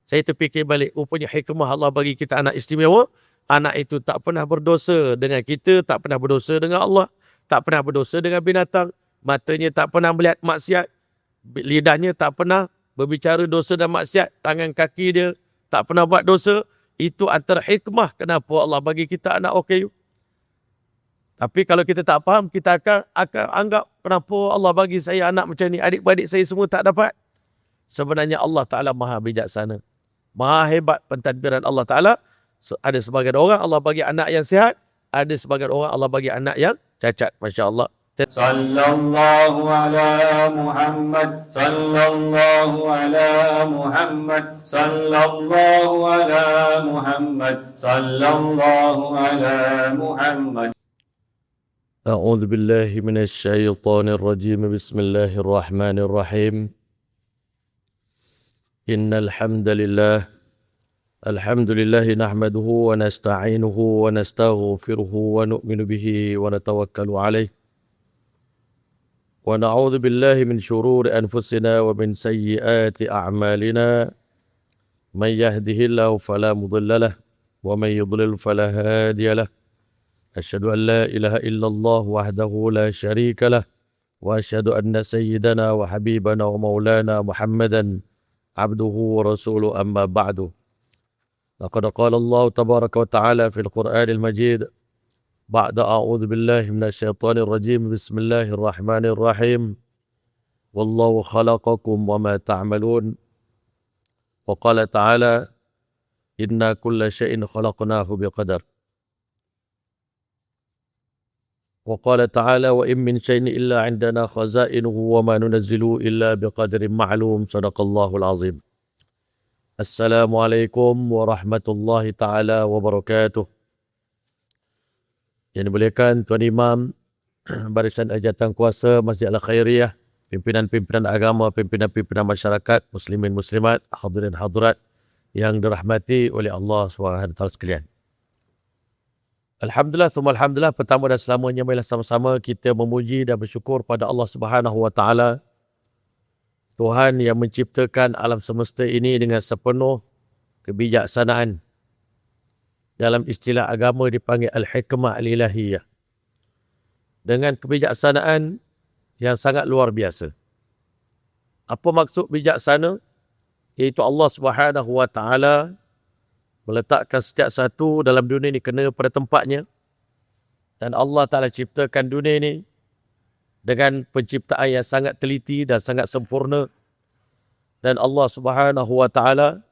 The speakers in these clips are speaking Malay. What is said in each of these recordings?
Saya terfikir balik, rupanya hikmah Allah bagi kita anak istimewa. Anak itu tak pernah berdosa dengan kita, tak pernah berdosa dengan Allah, tak pernah berdosa dengan binatang. Matanya tak pernah melihat maksiat, lidahnya tak pernah berbicara dosa dan maksiat, tangan kaki dia tak pernah buat dosa. Itu antara hikmah kenapa Allah bagi kita anak OKU. Tapi kalau kita tak faham, kita akan anggap kenapa Allah bagi saya anak macam ni, adik-beradik saya semua tak dapat. Sebenarnya Allah Ta'ala maha bijaksana, maha hebat pentadbiran Allah Ta'ala. Ada sebagian orang Allah bagi anak yang sihat, ada sebagian orang Allah bagi anak yang cacat. Masya Allah. Sallallahu ala Muhammad, sallallahu ala Muhammad, sallallahu ala Muhammad, sallallahu ala Muhammad. أعوذ بالله من الشيطان الرجيم. بسم الله الرحمن الرحيم. إن الحمد لله نحمده ونستعينه ونستغفره ونؤمن به ونتوكل عليه ونعوذ بالله من شرور أنفسنا ومن سيئات أعمالنا. من يهده الله فلا مضل له ومن يضلل فلا هادي له. أشهد أن لا إله إلا الله وحده لا شريك له وأشهد أن سيدنا وحبيبنا ومولانا محمدا عبده ورسوله. أما بعد، لقد قال الله تبارك وتعالى في القرآن المجيد بعد أعوذ بالله من الشيطان الرجيم. بسم الله الرحمن الرحيم. والله خلقكم وما تعملون. وقال تعالى إنا كل شيء خلقناه بقدر. وقال تعالى وإن من شيء إلا عندنا خزائنه وما ننزله إلا بقدر معلوم. صدق الله العظيم. Assalamualaikum warahmatullahi ta'ala wabarakatuh. Yang dimuliakan Tuan Imam, Barisan Jawatan Kuasa Masjid Al-Khairiyah, pimpinan-pimpinan agama, pimpinan-pimpinan masyarakat, muslimin muslimat, hadirin hadirat yang dirahmati oleh Allah SWT sekalian. Alhamdulillah, summa alhamdulillah, pertama dan selamanya marilah sama-sama kita memuji dan bersyukur pada Allah Subhanahu wa taala, Tuhan yang menciptakan alam semesta ini dengan sepenuh kebijaksanaan. Dalam istilah agama dipanggil al-hikmah al-ilahiyah. Dengan kebijaksanaan yang sangat luar biasa. Apa maksud bijaksana? Iaitu Allah Subhanahu wa taala meletakkan setiap satu dalam dunia ini kena pada tempatnya. Dan Allah Ta'ala ciptakan dunia ini dengan penciptaan yang sangat teliti dan sangat sempurna. Dan Allah Subhanahu wa taala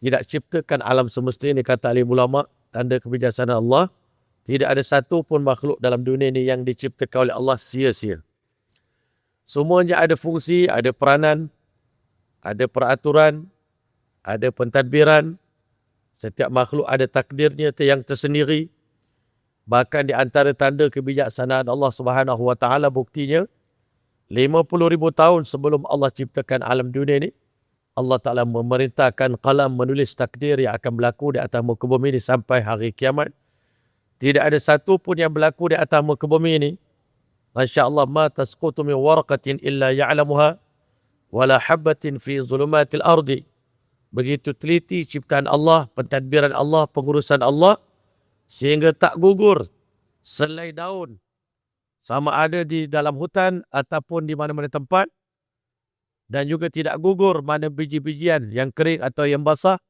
tidak ciptakan alam semesta ini, kata alim ulama, tanda kebijaksanaan Allah. Tidak ada satu pun makhluk dalam dunia ini yang diciptakan oleh Allah sia-sia. Semuanya ada fungsi, ada peranan, ada peraturan, ada pentadbiran. Setiap makhluk ada takdirnya yang tersendiri. Bahkan di antara tanda kebijaksanaan Allah Subhanahu wa taala, buktinya 50,000 tahun sebelum Allah ciptakan alam dunia ini, Allah Ta'ala memerintahkan qalam menulis takdir yang akan berlaku di atas muka bumi ini sampai hari kiamat. Tidak ada satu pun yang berlaku di atas muka bumi ini. Masya Allah, ma tasqutu min waraqatin illa ya'lamuha wala habbatin fi zulumatil ardi. Begitu teliti ciptaan Allah, pentadbiran Allah, pengurusan Allah, sehingga tak gugur selai daun, sama ada di dalam hutan ataupun di mana-mana tempat, dan juga tidak gugur mana biji-bijian yang kering atau yang basah,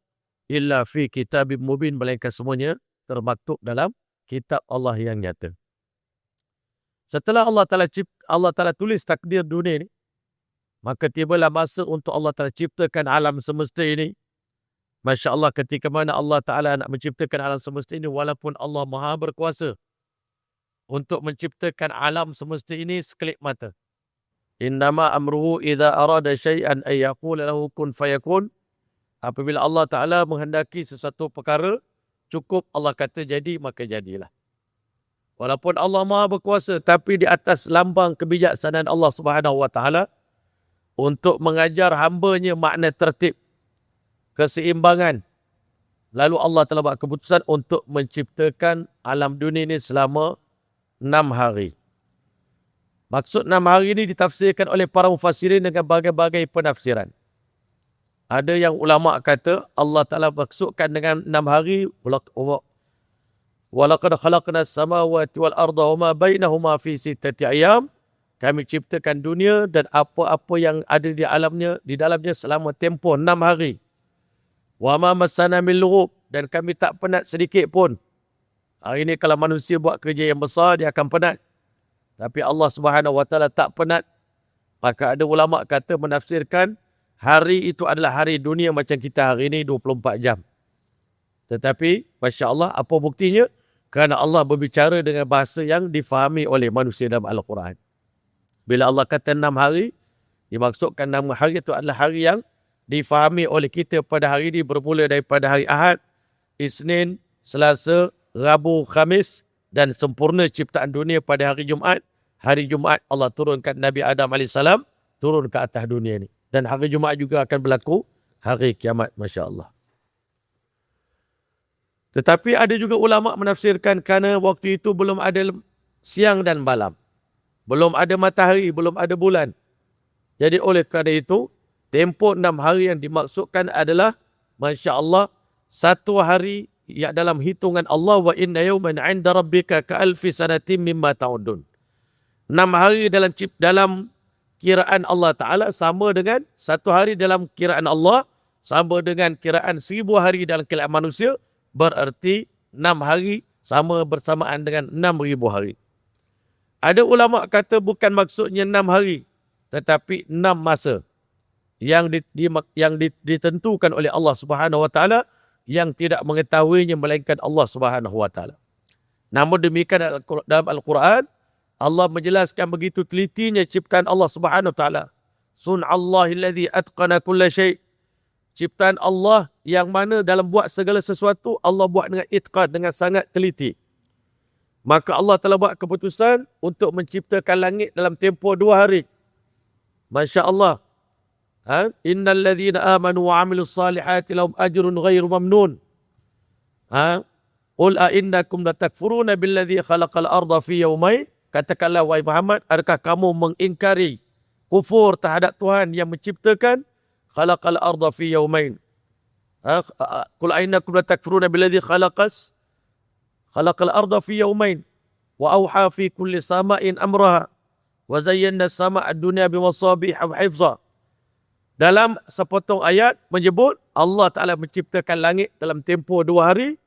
illa fi kitabim mubin, melainkan semuanya termaktub dalam kitab Allah yang nyata. Setelah Allah Ta'ala tulis takdir dunia ini, maka tibalah masa untuk Allah Ta'ala ciptakan alam semesta ini. Masya Allah, ketika mana Allah Ta'ala nak menciptakan alam semesta ini, walaupun Allah maha berkuasa untuk menciptakan alam semesta ini sekelip mata. Innama amruhu idza arada syai'an ay yaqula lahu kun fayakun. Apabila Allah Ta'ala menghendaki sesuatu perkara, cukup Allah kata jadi, maka jadilah. Walaupun Allah maha berkuasa, tapi di atas lambang kebijaksanaan Allah Subhanahu wa taala untuk mengajar hamba-Nya makna tertib, keseimbangan. Lalu Allah telah buat keputusan untuk menciptakan alam dunia ini selama 6 hari. Maksud 6 hari ini ditafsirkan oleh para mufassirin dengan berbagai penafsiran. Ada yang ulama kata Allah Ta'ala maksudkan dengan 6 hari, walaqad khalaqna as-samawati wal arda wa ma bainahuma fi sittati ayyam. Kami ciptakan dunia dan apa-apa yang ada di dalamnya selama tempoh 6 hari. Wa ma massana min lughub, dan kami tak penat sedikit pun. Hari ini kalau manusia buat kerja yang besar, dia akan penat. Tapi Allah Subhanahu Wa Taala tak penat. Maka ada ulama kata menafsirkan hari itu adalah hari dunia macam kita hari ini 24 jam. Tetapi Masya Allah, apa buktinya? Kerana Allah berbicara dengan bahasa yang difahami oleh manusia dalam Al-Quran. Bila Allah kata 6 hari, dimaksudkan 6 hari itu adalah hari yang difahami oleh kita pada hari ini, bermula daripada hari Ahad, Isnin, Selasa, Rabu, Khamis, dan sempurna ciptaan dunia pada hari Jumaat. Hari Jumaat Allah turunkan Nabi Adam AS turun ke atas dunia ini. Dan hari Jumaat juga akan berlaku hari kiamat, Masya Allah. Tetapi ada juga ulama menafsirkan kerana waktu itu belum ada siang dan malam. Belum ada matahari, belum ada bulan. Jadi oleh kerana itu, tempoh 6 hari yang dimaksudkan adalah, Masya Allah, satu hari yang dalam hitungan Allah, wa inna yawman 'inda rabbika ka'alfi sanatin mimma ta'udun. 6 hari dalam kiraan Allah Ta'ala sama dengan satu hari dalam kiraan Allah, sama dengan kiraan 1000 hari dalam kiraan manusia, berarti 6 hari sama bersamaan dengan 6000 hari. Ada ulama kata bukan maksudnya 6 hari, tetapi 6 masa yang ditentukan oleh Allah Subhanahu Wa Taala, yang tidak mengetahuinya melainkan Allah Subhanahu Wa Taala. Namun demikian dalam Al-Quran, Allah menjelaskan begitu telitinya ciptaan Allah Subhanahu Wa Taala. Sun'allahi alladhi atqana kulla syai'. Ciptaan Allah yang mana dalam buat segala sesuatu, Allah buat dengan itqan, dengan sangat teliti. Maka Allah telah buat keputusan untuk menciptakan langit dalam tempoh 2 hari. Masya Allah. Innal ladhina amanu wa amilus salihati lahum ajrun ghairu mamnun. Qul a innakum latakfuruna billadhi khalaqal arda fi yawmain. Katakanlah wahai Muhammad, adakah kamu mengingkari kufur terhadap Tuhan yang menciptakan khalaqal arda fi yawmain. Qul a innakum latakfuruna billadhi khalaqal arda fi yawmain wa awha fi kulli sama'in amraha wa zayyana as-sama'a ad-dunya bimasabiha wa hifza. Dalam sepotong ayat menyebut Allah Ta'ala menciptakan langit dalam tempoh 2 hari,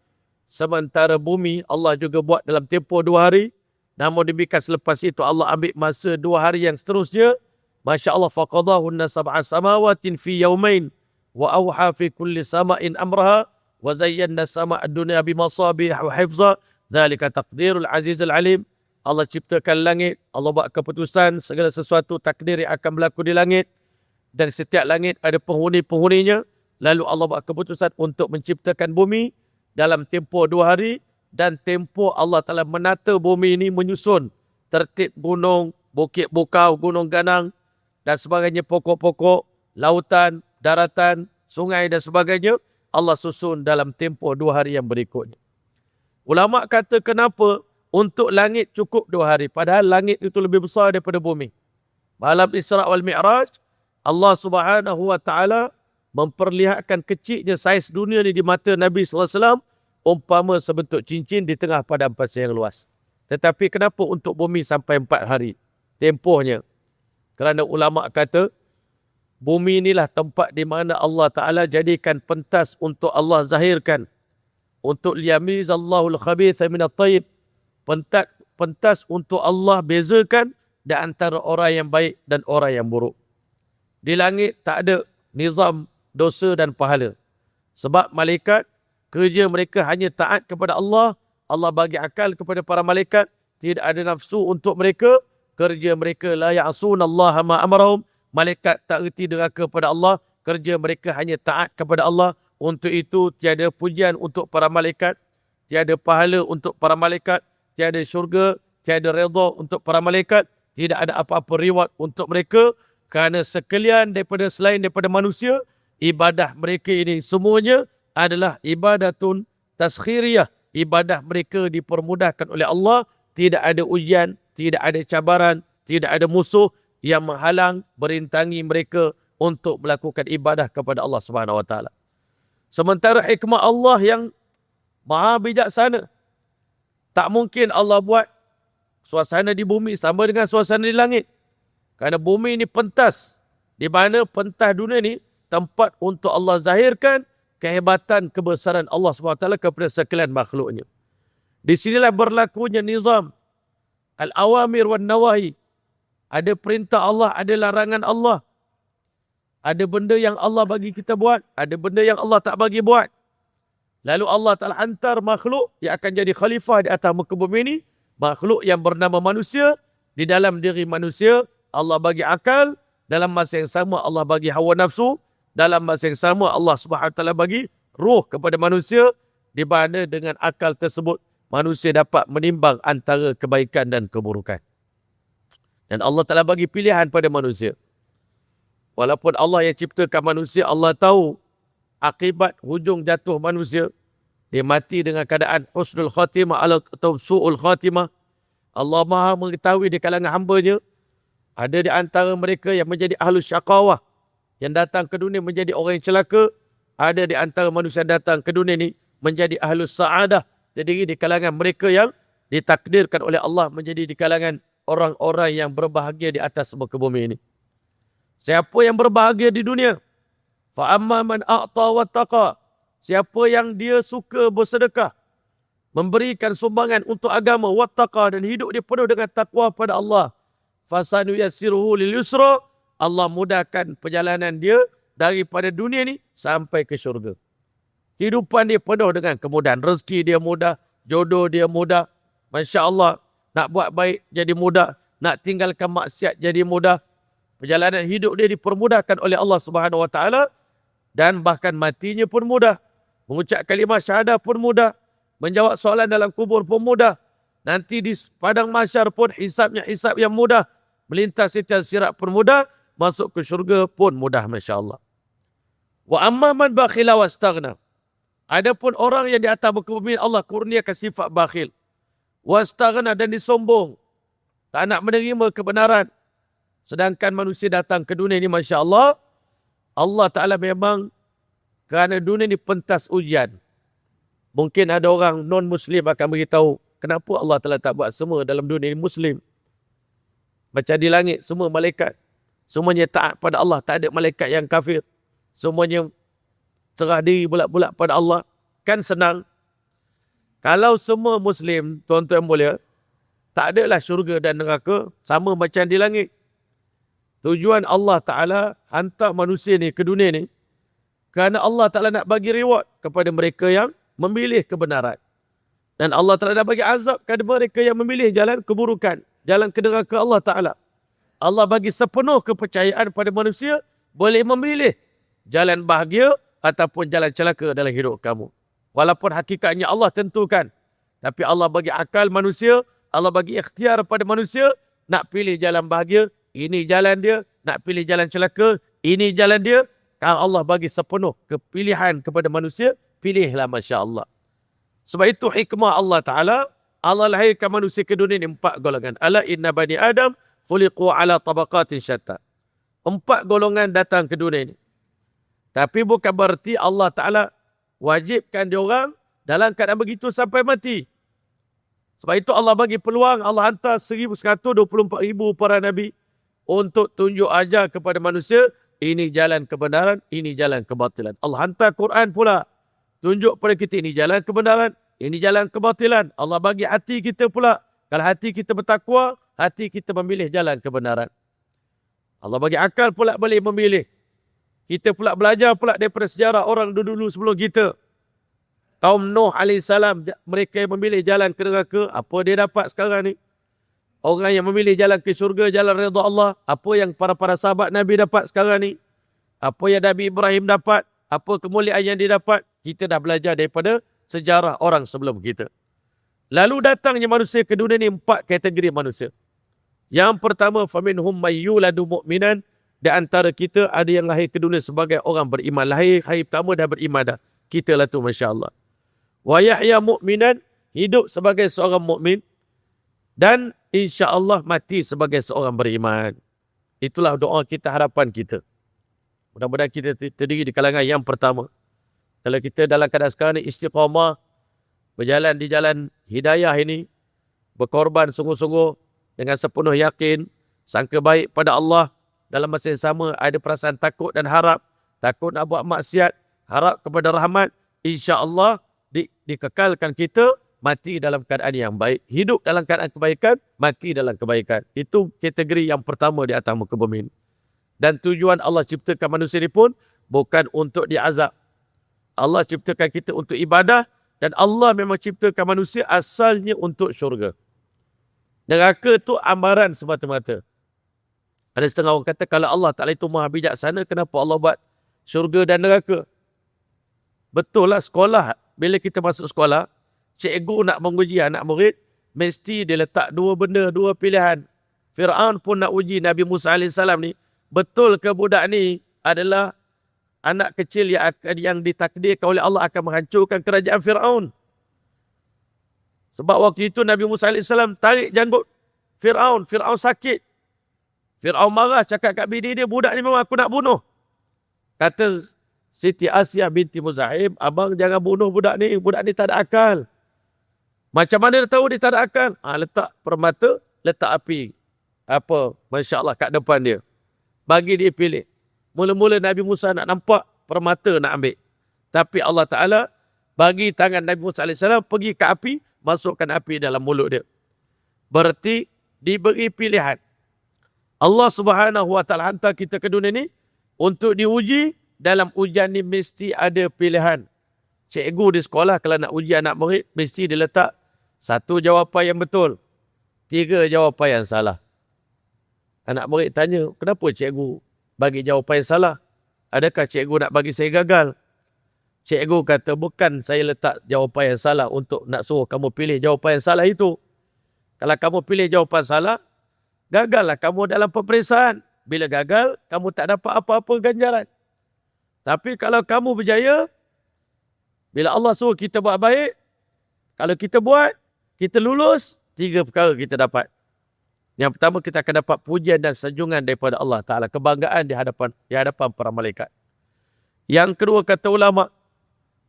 sementara bumi Allah juga buat dalam tempoh 2 hari. Namun demikian selepas itu Allah ambil masa 2 hari yang seterusnya. Masya Allah, faqadahunna sab'a samawatin fi yawmain wa awha fi kulli sama'in amraha wa zayyana as-sama'a ad-dunya bimasabiha wa hifza. Dzalika taqdirul azizul alim. Allah ciptakan langit, Allah buat keputusan segala sesuatu takdir yang akan berlaku di langit. Dan setiap langit ada penghuni-penghuninya. Lalu Allah buat keputusan untuk menciptakan bumi dalam tempoh 2 hari. Dan tempoh Allah Ta'ala menata bumi ini, menyusun tertib gunung, bukit bukau, gunung ganang dan sebagainya, pokok-pokok, lautan, daratan, sungai dan sebagainya. Allah susun dalam tempoh 2 hari yang berikutnya. Ulama kata kenapa untuk langit cukup 2 hari, padahal langit itu lebih besar daripada bumi. Malam Isra' wal Mi'raj, Allah Subhanahu Wa Taala memperlihatkan kecilnya saiz dunia ni di mata Nabi sallallahu alaihi wasallam, umpama sebentuk cincin di tengah padang pasir yang luas. Tetapi kenapa untuk bumi sampai 4 hari tempohnya? Kerana ulama kata bumi inilah tempat di mana Allah Ta'ala jadikan pentas untuk Allah zahirkan. Untuk liyamizallahu al-khabitha minat tayyib. Pentas untuk Allah bezakan di antara orang yang baik dan orang yang buruk. Di langit tak ada nizam dosa dan pahala. Sebab malaikat, kerja mereka hanya taat kepada Allah. Allah bagi akal kepada para malaikat. Tidak ada nafsu untuk mereka. Kerja mereka la ya'sunallaha ma amarahum. Malaikat tak reti deraka kepada Allah. Kerja mereka hanya taat kepada Allah. Untuk itu tiada pujian untuk para malaikat. Tiada pahala untuk para malaikat. Tiada syurga. Tiada redha untuk para malaikat. Tidak ada apa-apa reward untuk mereka. Kerana sekalian selain daripada manusia, ibadah mereka ini semuanya adalah ibadatun taskhiriyah. Ibadah mereka dipermudahkan oleh Allah. Tidak ada ujian, tidak ada cabaran, tidak ada musuh yang menghalang, berintangi mereka untuk melakukan ibadah kepada Allah Subhanahu Wa Taala. Sementara hikmah Allah yang maha bijaksana, tak mungkin Allah buat suasana di bumi sama dengan suasana di langit. Kerana bumi ini pentas, di mana pentas dunia ni tempat untuk Allah zahirkan kehebatan kebesaran Allah SWT kepada sekalian makhluknya. Di sinilah berlakunya nizam al-awamir wan nawahi. Ada perintah Allah, ada larangan Allah. Ada benda yang Allah bagi kita buat, ada benda yang Allah tak bagi buat. Lalu Allah Ta'ala hantar makhluk yang akan jadi khalifah di atas muka bumi ini. Makhluk yang bernama manusia. Di dalam diri manusia, Allah bagi akal. Dalam masa yang sama, Allah bagi hawa nafsu. Dalam masa yang sama, Allah SWT bagi ruh kepada manusia. Di mana dengan akal tersebut, manusia dapat menimbang antara kebaikan dan keburukan. Dan Allah Ta'ala bagi pilihan pada manusia. Walaupun Allah yang ciptakan manusia, Allah tahu akibat hujung jatuh manusia. Dia mati dengan keadaan husnul khatimah atau su'ul khatimah. Allah maha mengetahui di kalangan hamba-Nya. Ada di antara mereka yang menjadi ahlus syaqawah, yang datang ke dunia menjadi orang yang celaka. Ada di antara manusia yang datang ke dunia ini menjadi ahlus sa'adah, terdiri di kalangan mereka yang ditakdirkan oleh Allah menjadi di kalangan orang-orang yang berbahagia di atas muka bumi ini. Siapa yang berbahagia di dunia? Fa amma man a'ta wattaqa. Siapa yang dia suka bersedekah, memberikan sumbangan untuk agama, wattaqa, dan hidup dia penuh dengan takwa pada Allah, fasanuyassiruhu lil yusra. Allah mudahkan perjalanan dia daripada dunia ni sampai ke syurga. Kehidupan dia penuh dengan kemudahan. Rezeki dia mudah, jodoh dia mudah. Masya Allah, nak buat baik jadi mudah, nak tinggalkan maksiat jadi mudah. Perjalanan hidup dia dipermudahkan oleh Allah Subhanahu Wa Taala, dan bahkan matinya pun mudah. Mengucap kalimah syahadah pun mudah. Menjawab soalan dalam kubur pun mudah. Nanti di padang mahsyar pun hisabnya hisab yang mudah. Melintas setiap sirat pun mudah. Masuk ke syurga pun mudah, Masya Allah. Wa amma man bakhila wastaghna. Adapun orang yang di atas muka bumi Allah kurniakan sifat bakhil, wastaghna, dan disombong, tak nak menerima kebenaran. Sedangkan manusia datang ke dunia ini, Masya Allah, Allah Ta'ala memang kerana dunia ini pentas ujian. Mungkin ada orang non-Muslim akan beritahu, kenapa Allah Ta'ala tak buat semua dalam dunia ini Muslim? Macam di langit, semua malaikat, semuanya taat pada Allah, tak ada malaikat yang kafir. Semuanya serah diri bulat-bulat pada Allah. Kan senang. Kalau semua Muslim, tuan-tuan mulia, tak adalah syurga dan neraka, sama macam di langit. Tujuan Allah Ta'ala hantar manusia ni ke dunia ni kerana Allah Ta'ala nak bagi reward kepada mereka yang memilih kebenaran. Dan Allah Ta'ala nak bagi azab kepada mereka yang memilih jalan keburukan, jalan ke neraka Allah Ta'ala. Allah bagi sepenuh kepercayaan pada manusia boleh memilih jalan bahagia ataupun jalan celaka dalam hidup kamu. Walaupun hakikatnya Allah tentukan. Tapi Allah bagi akal manusia, Allah bagi ikhtiar pada manusia nak pilih jalan bahagia. Ini jalan dia, nak pilih jalan celaka, ini jalan dia. Kalau Allah bagi sepenuh kepilihan kepada manusia, pilihlah, Masya Allah. Sebab itu hikmah Allah Ta'ala, Allah lahirkan manusia ke dunia ini 4 golongan. Ala inna bani Adam khuliqu ala tabaqatin syatta. 4 golongan datang ke dunia ini. Tapi bukan berarti Allah Ta'ala wajibkan diorang dalam keadaan begitu sampai mati. Sebab itu Allah bagi peluang, Allah hantar 124,000 para Nabi untuk tunjuk ajar kepada manusia, ini jalan kebenaran, ini jalan kebatilan. Allah hantar Quran pula, tunjuk pada kita ini jalan kebenaran, ini jalan kebatilan. Allah bagi hati kita pula, kalau hati kita bertakwa, hati kita memilih jalan kebenaran. Allah bagi akal pula boleh memilih. Kita pula belajar pula daripada sejarah orang dulu sebelum kita. Kaum Nuh AS, mereka yang memilih jalan ke neraka, apa dia dapat sekarang ni? Orang yang memilih jalan ke syurga, jalan redha Allah, apa yang para sahabat Nabi dapat sekarang ni? Apa yang Nabi Ibrahim dapat? Apa kemuliaan yang dia dapat? Kita dah belajar daripada sejarah orang sebelum kita. Lalu datangnya manusia ke dunia ni 4 kategori manusia. Yang pertama, faminhum may yuladu mu'minan. Di antara kita ada yang lahir ke dunia sebagai orang beriman. Lahir hari pertama dah beriman dah. Kita lah tu, Masya Allah. Wa yahya mu'minan, hidup sebagai seorang mukmin. Dan insya Allah mati sebagai seorang beriman. Itulah doa kita, harapan kita. Mudah-mudahan kita terdiri di kalangan yang pertama. Kalau kita dalam keadaan sekarang ni istiqamah, berjalan di jalan hidayah ini, berkorban sungguh-sungguh dengan sepenuh yakin, sangka baik pada Allah, dalam masa yang sama ada perasaan takut dan harap, takut nak buat maksiat, harap kepada rahmat, insya-Allah dikekalkan kita mati dalam keadaan yang baik, hidup dalam keadaan kebaikan, mati dalam kebaikan. Itu kategori yang pertama di atas muka bumi. Dan tujuan Allah ciptakan manusia ini pun bukan untuk diazab. Allah ciptakan kita untuk ibadah, dan Allah memang ciptakan manusia asalnya untuk syurga. Neraka tu amaran semata-mata. Ada setengah orang kata kalau Allah Ta'ala itu maha bijaksana, kenapa Allah buat syurga dan neraka? Betul lah, sekolah. Bila kita masuk sekolah, cikgu nak menguji anak murid, mesti dia letak dua benda, dua pilihan. Fir'aun pun nak uji Nabi Musa AS ni. Betul ke budak ni adalah anak kecil yang ditakdirkan oleh Allah akan menghancurkan kerajaan Fir'aun? Sebab waktu itu Nabi Musa AS tarik janggut Fir'aun. Fir'aun sakit. Fir'aun marah, cakap kat bini dia, budak ni memang aku nak bunuh. Kata Siti Asia binti Muzahim, abang jangan bunuh budak ni tak ada akal. Macam mana dia tahu dia tak ada akal? Letak permata, letak api. Masya Allah kat depan dia. Bagi dia pilih. Mula-mula Nabi Musa nak nampak permata nak ambil. Tapi Allah Ta'ala bagi tangan Nabi Musa AS pergi ke api, masukkan api dalam mulut dia. Berarti diberi pilihan. Allah Subhanahu Wa Ta'ala hantar kita ke dunia ni untuk diuji. Dalam ujian ni mesti ada pilihan. Cikgu di sekolah kalau nak uji anak murid, mesti dia letak 1 jawapan yang betul, 3 jawapan yang salah. Anak murid tanya, kenapa cikgu bagi jawapan yang salah? Adakah cikgu nak bagi saya gagal? Cikgu kata, bukan saya letak jawapan yang salah untuk nak suruh kamu pilih jawapan yang salah itu. Kalau kamu pilih jawapan salah, gagallah kamu dalam peperiksaan. Bila gagal, kamu tak dapat apa-apa ganjaran. Tapi kalau kamu berjaya, bila Allah suruh kita buat baik, kalau kita buat, kita lulus, 3 perkara kita dapat. Yang pertama, kita akan dapat pujian dan sanjungan daripada Allah Ta'ala. Kebanggaan di hadapan para malaikat. Yang kedua, kata ulama,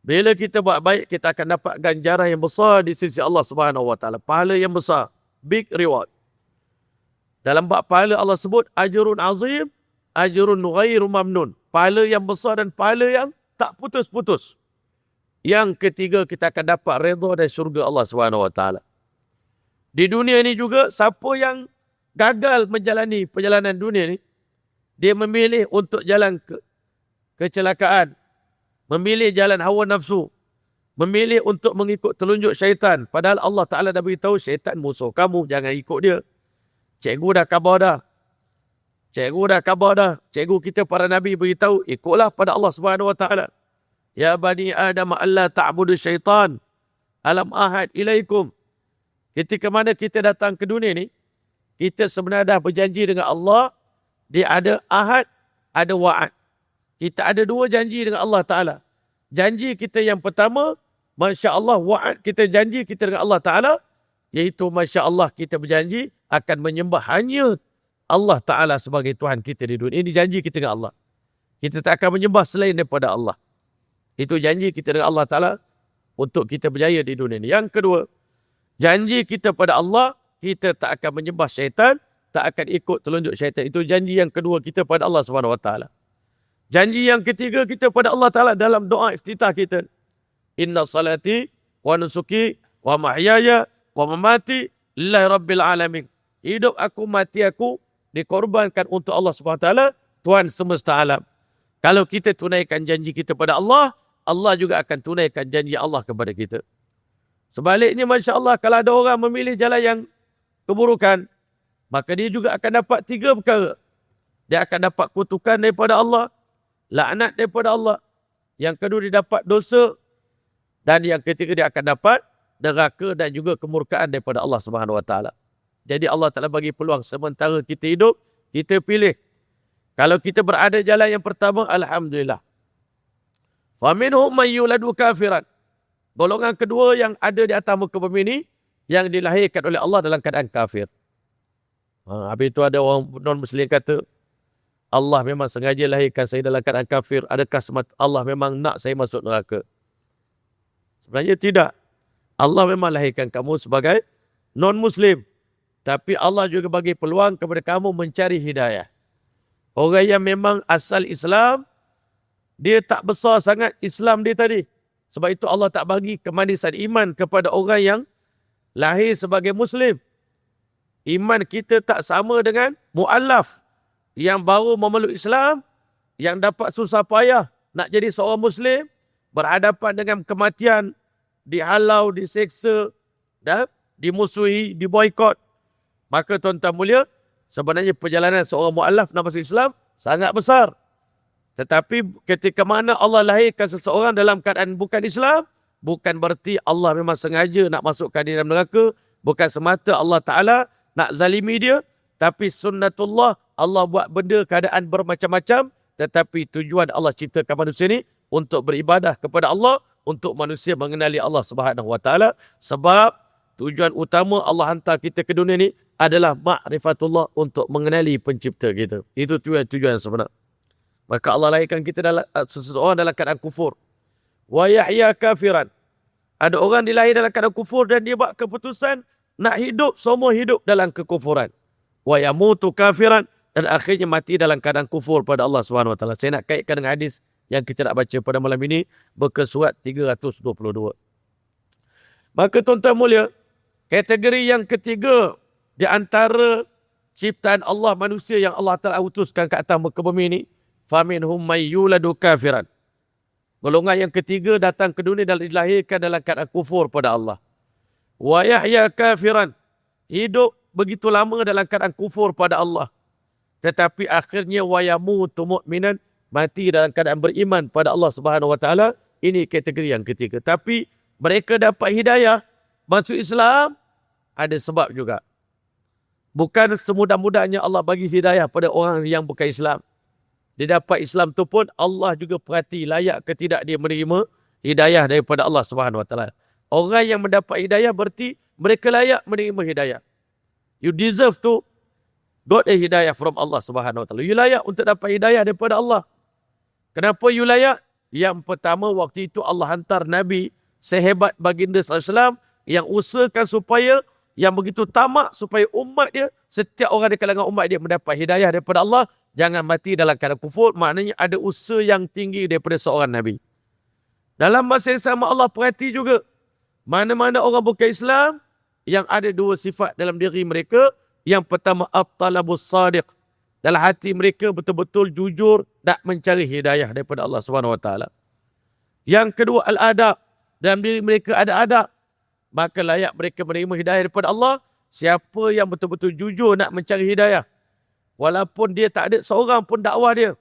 bila kita buat baik, kita akan dapat ganjaran yang besar di sisi Allah Subhanahu Wa Ta'ala. Pahala yang besar. Big reward. Dalam bab pahala Allah sebut, ajrun azim, ajrun ghairu mamnun. Pahala yang besar dan pahala yang tak putus-putus. Yang ketiga, kita akan dapat redha dan syurga Allah SWT. Di dunia ni juga, siapa yang gagal menjalani perjalanan dunia ni, dia memilih untuk jalan kecelakaan, memilih jalan hawa nafsu, memilih untuk mengikut telunjuk syaitan. Padahal Allah Ta'ala dah beritahu, syaitan musuh kamu, jangan ikut dia. Cikgu dah khabar dah. Cikgu kita para Nabi beritahu, ikutlah pada Allah Subhanahu Wa Ta'ala. Ya bani Adam, alla ta'budu syaitan. Alam ahad ilaikum. Ketika mana kita datang ke dunia ni, kita sebenarnya dah berjanji dengan Allah. Dia ada ahad, ada wa'ad. Kita ada 2 janji dengan Allah Ta'ala. Janji kita yang pertama, Masya Allah, wa'ad kita janji kita dengan Allah Ta'ala, iaitu Masya Allah kita berjanji akan menyembah hanya Allah Ta'ala sebagai Tuhan kita di dunia. Ini janji kita dengan Allah. Kita tak akan menyembah selain daripada Allah. Itu janji kita dengan Allah Ta'ala untuk kita berjaya di dunia ini. Yang kedua, janji kita pada Allah, kita tak akan menyembah syaitan, tak akan ikut telunjuk syaitan. Itu janji yang kedua kita pada Allah SWT. Janji yang ketiga kita pada Allah Ta'ala dalam doa iftitah kita. Inna salati wa nusuki wa mahyaya wa mamati lillahi rabbil alamin. Hidup aku, mati aku dikorbankan untuk Allah SWT, Tuhan semesta alam. Kalau kita tunaikan janji kita pada Allah, Allah juga akan tunaikan janji Allah kepada kita. Sebaliknya, Masya Allah, kalau ada orang memilih jalan yang keburukan, maka dia juga akan dapat 3 perkara. Dia akan dapat kutukan daripada Allah, laknat daripada Allah. Yang kedua, dia dapat dosa. Dan yang ketiga, dia akan dapat neraka dan juga kemurkaan daripada Allah SWT. Jadi Allah Ta'ala bagi peluang sementara kita hidup, kita pilih. Kalau kita berada jalan yang pertama, Alhamdulillah. وَمِنْهُمْ مَنْ يُولَدُ كَافِرًا. Golongan kedua yang ada di atas muka bumi ini, yang dilahirkan oleh Allah dalam keadaan kafir. Habis itu ada orang non-Muslim kata, Allah memang sengaja lahirkan saya dalam keadaan kafir? Adakah semata Allah memang nak saya masuk neraka? Sebenarnya tidak. Allah memang lahirkan kamu sebagai non-Muslim. Tapi Allah juga bagi peluang kepada kamu mencari hidayah. Orang yang memang asal Islam, dia tak besar sangat Islam dia tadi. Sebab itu Allah tak bagi kemanisan iman kepada orang yang lahir sebagai Muslim. Iman kita tak sama dengan mu'allaf yang baru memeluk Islam, yang dapat susah payah nak jadi seorang Muslim, berhadapan dengan kematian, dihalau, diseksa, dan dimusuhi, diboikot. Maka tuan-tuan mulia, sebenarnya perjalanan seorang mu'allaf nak masuk Islam sangat besar. Tetapi ketika mana Allah lahirkan seseorang dalam keadaan bukan Islam, bukan berarti Allah memang sengaja nak masukkan dia dalam neraka. Bukan semata Allah Ta'ala nak zalimi dia. Tapi sunnatullah, Allah buat benda keadaan bermacam-macam. Tetapi tujuan Allah ciptakan manusia ni untuk beribadah kepada Allah, untuk manusia mengenali Allah Subhanahu Wa Ta'ala. Sebab tujuan utama Allah hantar kita ke dunia ni adalah ma'rifatullah, untuk mengenali pencipta kita. Itu tujuan sebenar. Maka Allah lahirkan kita seseorang dalam keadaan kufur. Wa yahya kafiran. Ada orang dilahir dalam keadaan kufur dan dia buat keputusan nak hidup, semua hidup dalam kekufuran. Wa yamutu kafiran, dan akhirnya mati dalam keadaan kufur pada Allah Subhanahu Wa Taala. Saya nak kaitkan dengan hadis yang kita nak baca pada malam ini, muka surat 322. Maka tuan-tuan mulia, kategori yang ketiga di antara ciptaan Allah manusia yang Allah Ta'ala utuskan ke atas muka bumi ini, faminhum may yuladu kafiran. Golongan yang ketiga datang ke dunia dan dilahirkan dalam keadaan kufur pada Allah. Wa yahya kafiran. Hidup begitu lama dalam keadaan kufur pada Allah. Tetapi akhirnya wa yamutu mu'minan, mati dalam keadaan beriman pada Allah Subhanahu Wa Taala. Ini kategori yang ketiga. Tapi mereka dapat hidayah masuk Islam ada sebab juga. Bukan semudah-mudahnya Allah bagi hidayah pada orang yang bukan Islam. Dia dapat Islam tu pun Allah juga perhati layak ke tidak dia menerima hidayah daripada Allah Subhanahu Wa Taala. Orang yang mendapat hidayah berarti mereka layak menerima hidayah. You deserve to got a hidayah from Allah Subhanahu Wa Taala. You layak untuk dapat hidayah daripada Allah. Kenapa you layak? Yang pertama, waktu itu Allah hantar Nabi sehebat baginda SAW yang usahakan supaya, yang begitu tamak supaya umat dia, setiap orang di kalangan umat dia mendapat hidayah daripada Allah. Jangan mati dalam keadaan kufur. Maknanya ada usaha yang tinggi daripada seorang Nabi. Dalam masa yang sama Allah perhati juga, mana-mana orang bukan Islam yang ada dua sifat dalam diri mereka. Yang pertama, at-talabus sadiq. Dalam hati mereka betul-betul jujur nak mencari hidayah daripada Allah Subhanahu Wa Taala. Yang kedua, al-adab. Dalam diri mereka ada adab. Maka layak mereka menerima hidayah daripada Allah. Siapa yang betul-betul jujur nak mencari hidayah, walaupun dia tak ada seorang pun dakwah dia.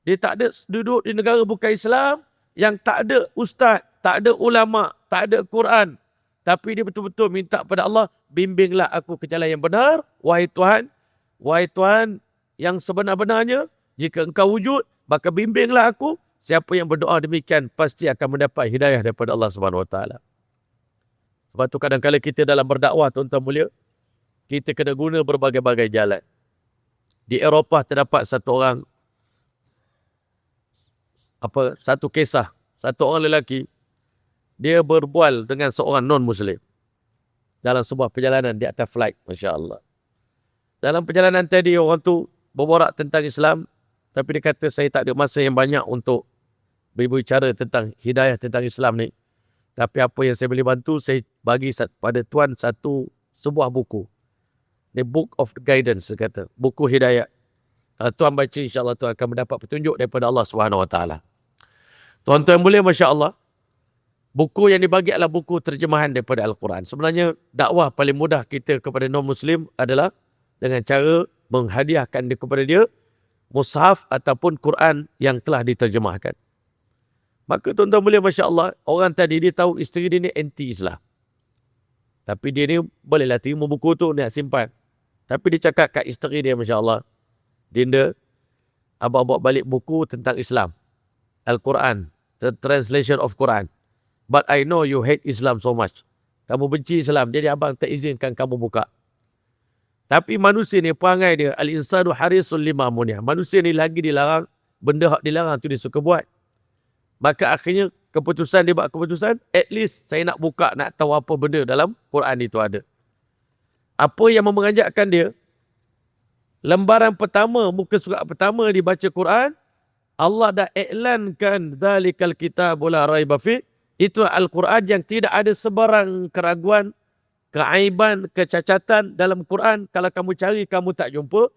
Dia tak ada duduk di negara bukan Islam, yang tak ada ustaz, tak ada ulama, tak ada Quran. Tapi dia betul-betul minta pada Allah, bimbinglah aku ke jalan yang benar. Wahai Tuhan yang sebenar-benarnya, jika engkau wujud, maka bimbinglah aku. Siapa yang berdoa demikian, pasti akan mendapat hidayah daripada Allah Subhanahu Wa Taala. Sebab tu kadang-kadang kita dalam berdakwah, tuan-tuan mulia, kita kena guna berbagai-bagai jalan. Di Eropah terdapat satu kisah, satu orang lelaki, dia berbual dengan seorang non-Muslim dalam sebuah perjalanan di atas flight, Masya Allah. Dalam perjalanan tadi, orang tu berborak tentang Islam, tapi dia kata, saya tak ada masa yang banyak untuk berbicara tentang hidayah tentang Islam ni. Tapi apa yang saya boleh bantu, saya bagi pada Tuan sebuah buku. The Book of Guidance, dia kata. Buku hidayah. Kalau Tuan baca, insyaAllah Tuan akan mendapat petunjuk daripada Allah Subhanahu Wa Taala. Tuan-tuan boleh, Masya Allah, buku yang dibagi adalah buku terjemahan daripada Al-Quran. Sebenarnya, dakwah paling mudah kita kepada non-Muslim adalah dengan cara menghadiahkan kepada dia mushaf ataupun Quran yang telah diterjemahkan. Maka tuan-tuan boleh, Masya Allah, orang tadi dia tahu isteri dia ni anti-Islam. Tapi dia ni bolehlah terima buku tu, nak simpan. Tapi dia cakap kat isteri dia, Masya Allah, Dinda, abang bawa balik buku tentang Islam. Al-Quran, the translation of Quran. But I know you hate Islam so much. Kamu benci Islam, jadi abang tak izinkan kamu buka. Tapi manusia ni perangai dia, al-insanu harisul lima munia. Manusia ni lagi dilarang, benda hak dilarang tu dia suka buat. Maka akhirnya keputusan dia buat keputusan, at least saya nak buka, nak tahu apa benda dalam Quran itu ada. Apa yang memanjakkan dia? Lembaran pertama, muka surat pertama dibaca Quran, Allah dah iklankan zalikal kitabul la raiba fi. Itu Al-Quran yang tidak ada sebarang keraguan, keaiban, kecacatan dalam Quran. Kalau kamu cari, kamu tak jumpa.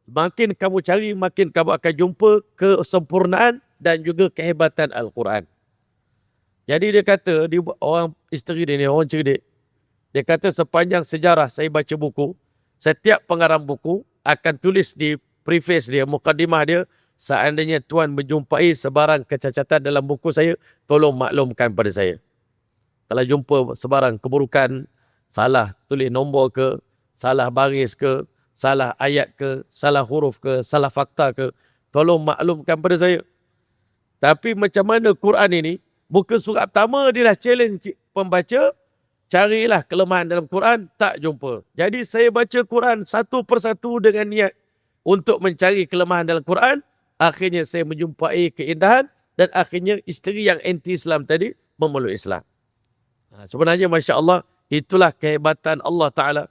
Makin kamu cari, makin kamu akan jumpa kesempurnaan dan juga kehebatan Al-Quran. Jadi dia kata, orang isteri dia ni, orang cerdik. Dia kata sepanjang sejarah saya baca buku, setiap pengarang buku akan tulis di preface dia, mukadimah dia, seandainya Tuan menjumpai sebarang kecacatan dalam buku saya, tolong maklumkan pada saya. Kalau jumpa sebarang keburukan, salah tulis nombor ke, salah baris ke, salah ayat ke, salah huruf ke, salah fakta ke, tolong maklumkan pada saya. Tapi macam mana Quran ini, muka surat pertama dia dah challenge pembaca, carilah kelemahan dalam Quran, tak jumpa. Jadi saya baca Quran satu persatu dengan niat untuk mencari kelemahan dalam Quran. Akhirnya saya menjumpai keindahan dan akhirnya isteri yang anti-Islam tadi memeluk Islam. Sebenarnya Masya Allah, itulah kehebatan Allah Ta'ala.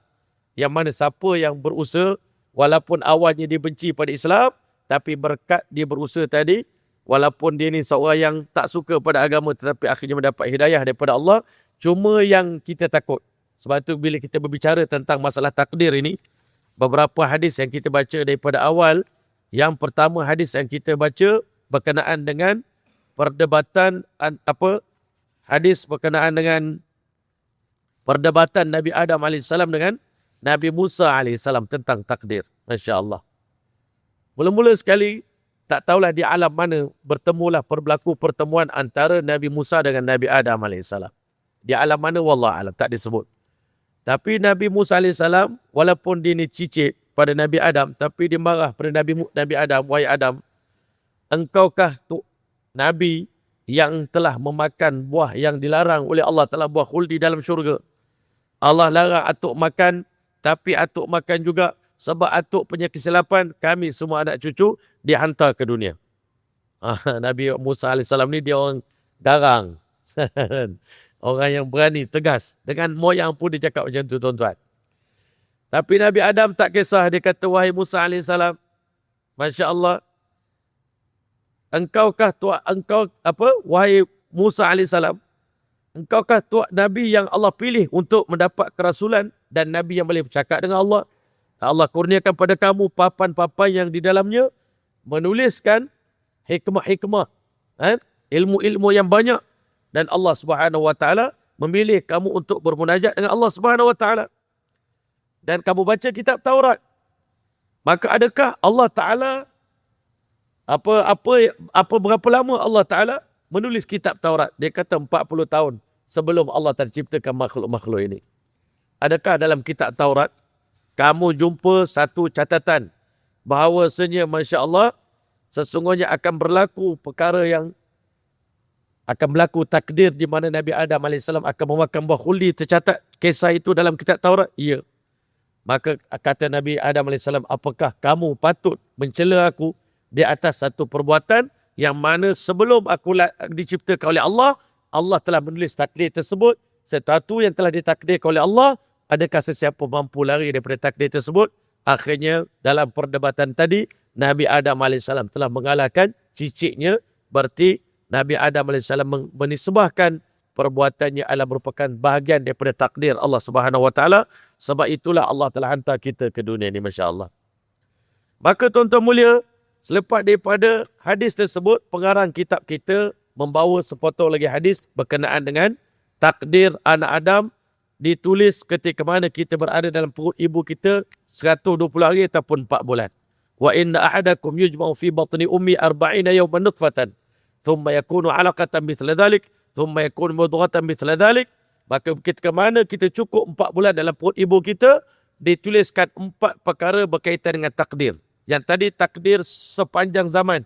Yang mana siapa yang berusaha, walaupun awalnya dia benci pada Islam, tapi berkat dia berusaha tadi, walaupun dia ni seorang yang tak suka pada agama, tetapi akhirnya mendapat hidayah daripada Allah. Cuma yang kita takut. Sebab tu bila kita berbicara tentang masalah takdir ini, beberapa hadis yang kita baca daripada awal, yang pertama hadis yang kita baca berkenaan dengan perdebatan hadis berkenaan dengan perdebatan Nabi Adam AS dengan Nabi Musa AS tentang takdir. Masya Allah. Mula-mula sekali, tak tahulah di alam mana bertemulah berlaku pertemuan antara Nabi Musa dengan Nabi Adam AS. Di alam mana, wallah alam, tak disebut. Tapi Nabi Musa AS, walaupun dia ni cicit pada Nabi Adam, tapi dia marah pada Nabi Adam, wahai Adam, engkaukah tu Nabi yang telah memakan buah yang dilarang oleh Allah Ta'ala, buah khuldi dalam syurga. Allah larang atuk makan, tapi atuk makan juga sebab atuk punya kesilapan, kami semua anak cucu dihantar ke dunia. Nabi Musa AS ni dia orang garang. Orang yang berani, tegas. Dengan moyang pun dia cakap macam tu, tuan-tuan. Tapi Nabi Adam tak kisah. Dia kata, wahai Musa AS, Masya Allah, wahai Musa AS, engkaukah tuak Nabi yang Allah pilih untuk mendapat kerasulan dan Nabi yang boleh bercakap dengan Allah. Allah kurniakan pada kamu papan-papan yang di dalamnya menuliskan hikmah-hikmah, ilmu-ilmu yang banyak, dan Allah Subhanahu Wa Taala memilih kamu untuk bermunajat dengan Allah Subhanahu Wa Taala. Dan kamu baca kitab Taurat. Maka adakah Allah Ta'ala, berapa lama Allah Ta'ala menulis kitab Taurat? Dia kata 40 tahun sebelum Allah terciptakan makhluk-makhluk ini. Adakah dalam kitab Taurat kamu jumpa satu catatan bahawasanya Masya Allah, sesungguhnya akan berlaku perkara yang akan berlaku takdir di mana Nabi Adam AS akan memakan buah khuldi, tercatat kisah itu dalam kitab Taurat? Ya. Maka kata Nabi Adam AS, apakah kamu patut mencela aku di atas satu perbuatan yang mana sebelum aku diciptakan oleh Allah, Allah telah menulis takdir tersebut, sesuatu yang telah ditakdirkan oleh Allah, adakah sesiapa mampu lari daripada takdir tersebut? Akhirnya dalam perdebatan tadi, Nabi Adam AS telah mengalahkan cicitnya, berarti Nabi Adam AS menisbahkan perbuatannya adalah merupakan bahagian daripada takdir Allah Subhanahu Wa Taala. Sebab itulah Allah telah hantar kita ke dunia ini, Masya Allah. Maka tuan-tuan mulia, selepas daripada hadis tersebut, pengarang kitab kita membawa sepotong lagi hadis berkenaan dengan takdir anak Adam ditulis ketika mana kita berada dalam perut ibu kita 120 hari ataupun 4 bulan. Wa inna ahadakum yujma'u fi batni ummi 40 yawman nutfatan thumma yakunu 'alaqatan mithla dhalik thumma yakunu mudghatan mithla dhalik. Maka ketika mana kita cukup 4 bulan dalam perut ibu kita, dituliskan 4 perkara berkaitan dengan takdir. Yang tadi takdir sepanjang zaman.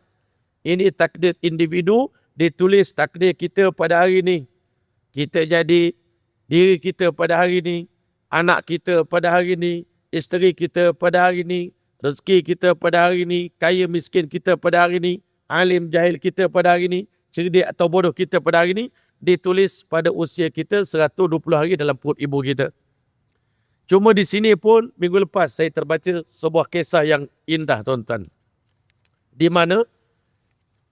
Ini takdir individu, ditulis takdir kita pada hari ini. Kita jadi diri kita pada hari ini, anak kita pada hari ini, isteri kita pada hari ini, rezeki kita pada hari ini, kaya miskin kita pada hari ini, alim jahil kita pada hari ini, cerdik atau bodoh kita pada hari ini, ditulis pada usia kita 120 hari dalam perut ibu kita. Cuma di sini pun minggu lepas saya terbaca sebuah kisah yang indah tuan-tuan. Di mana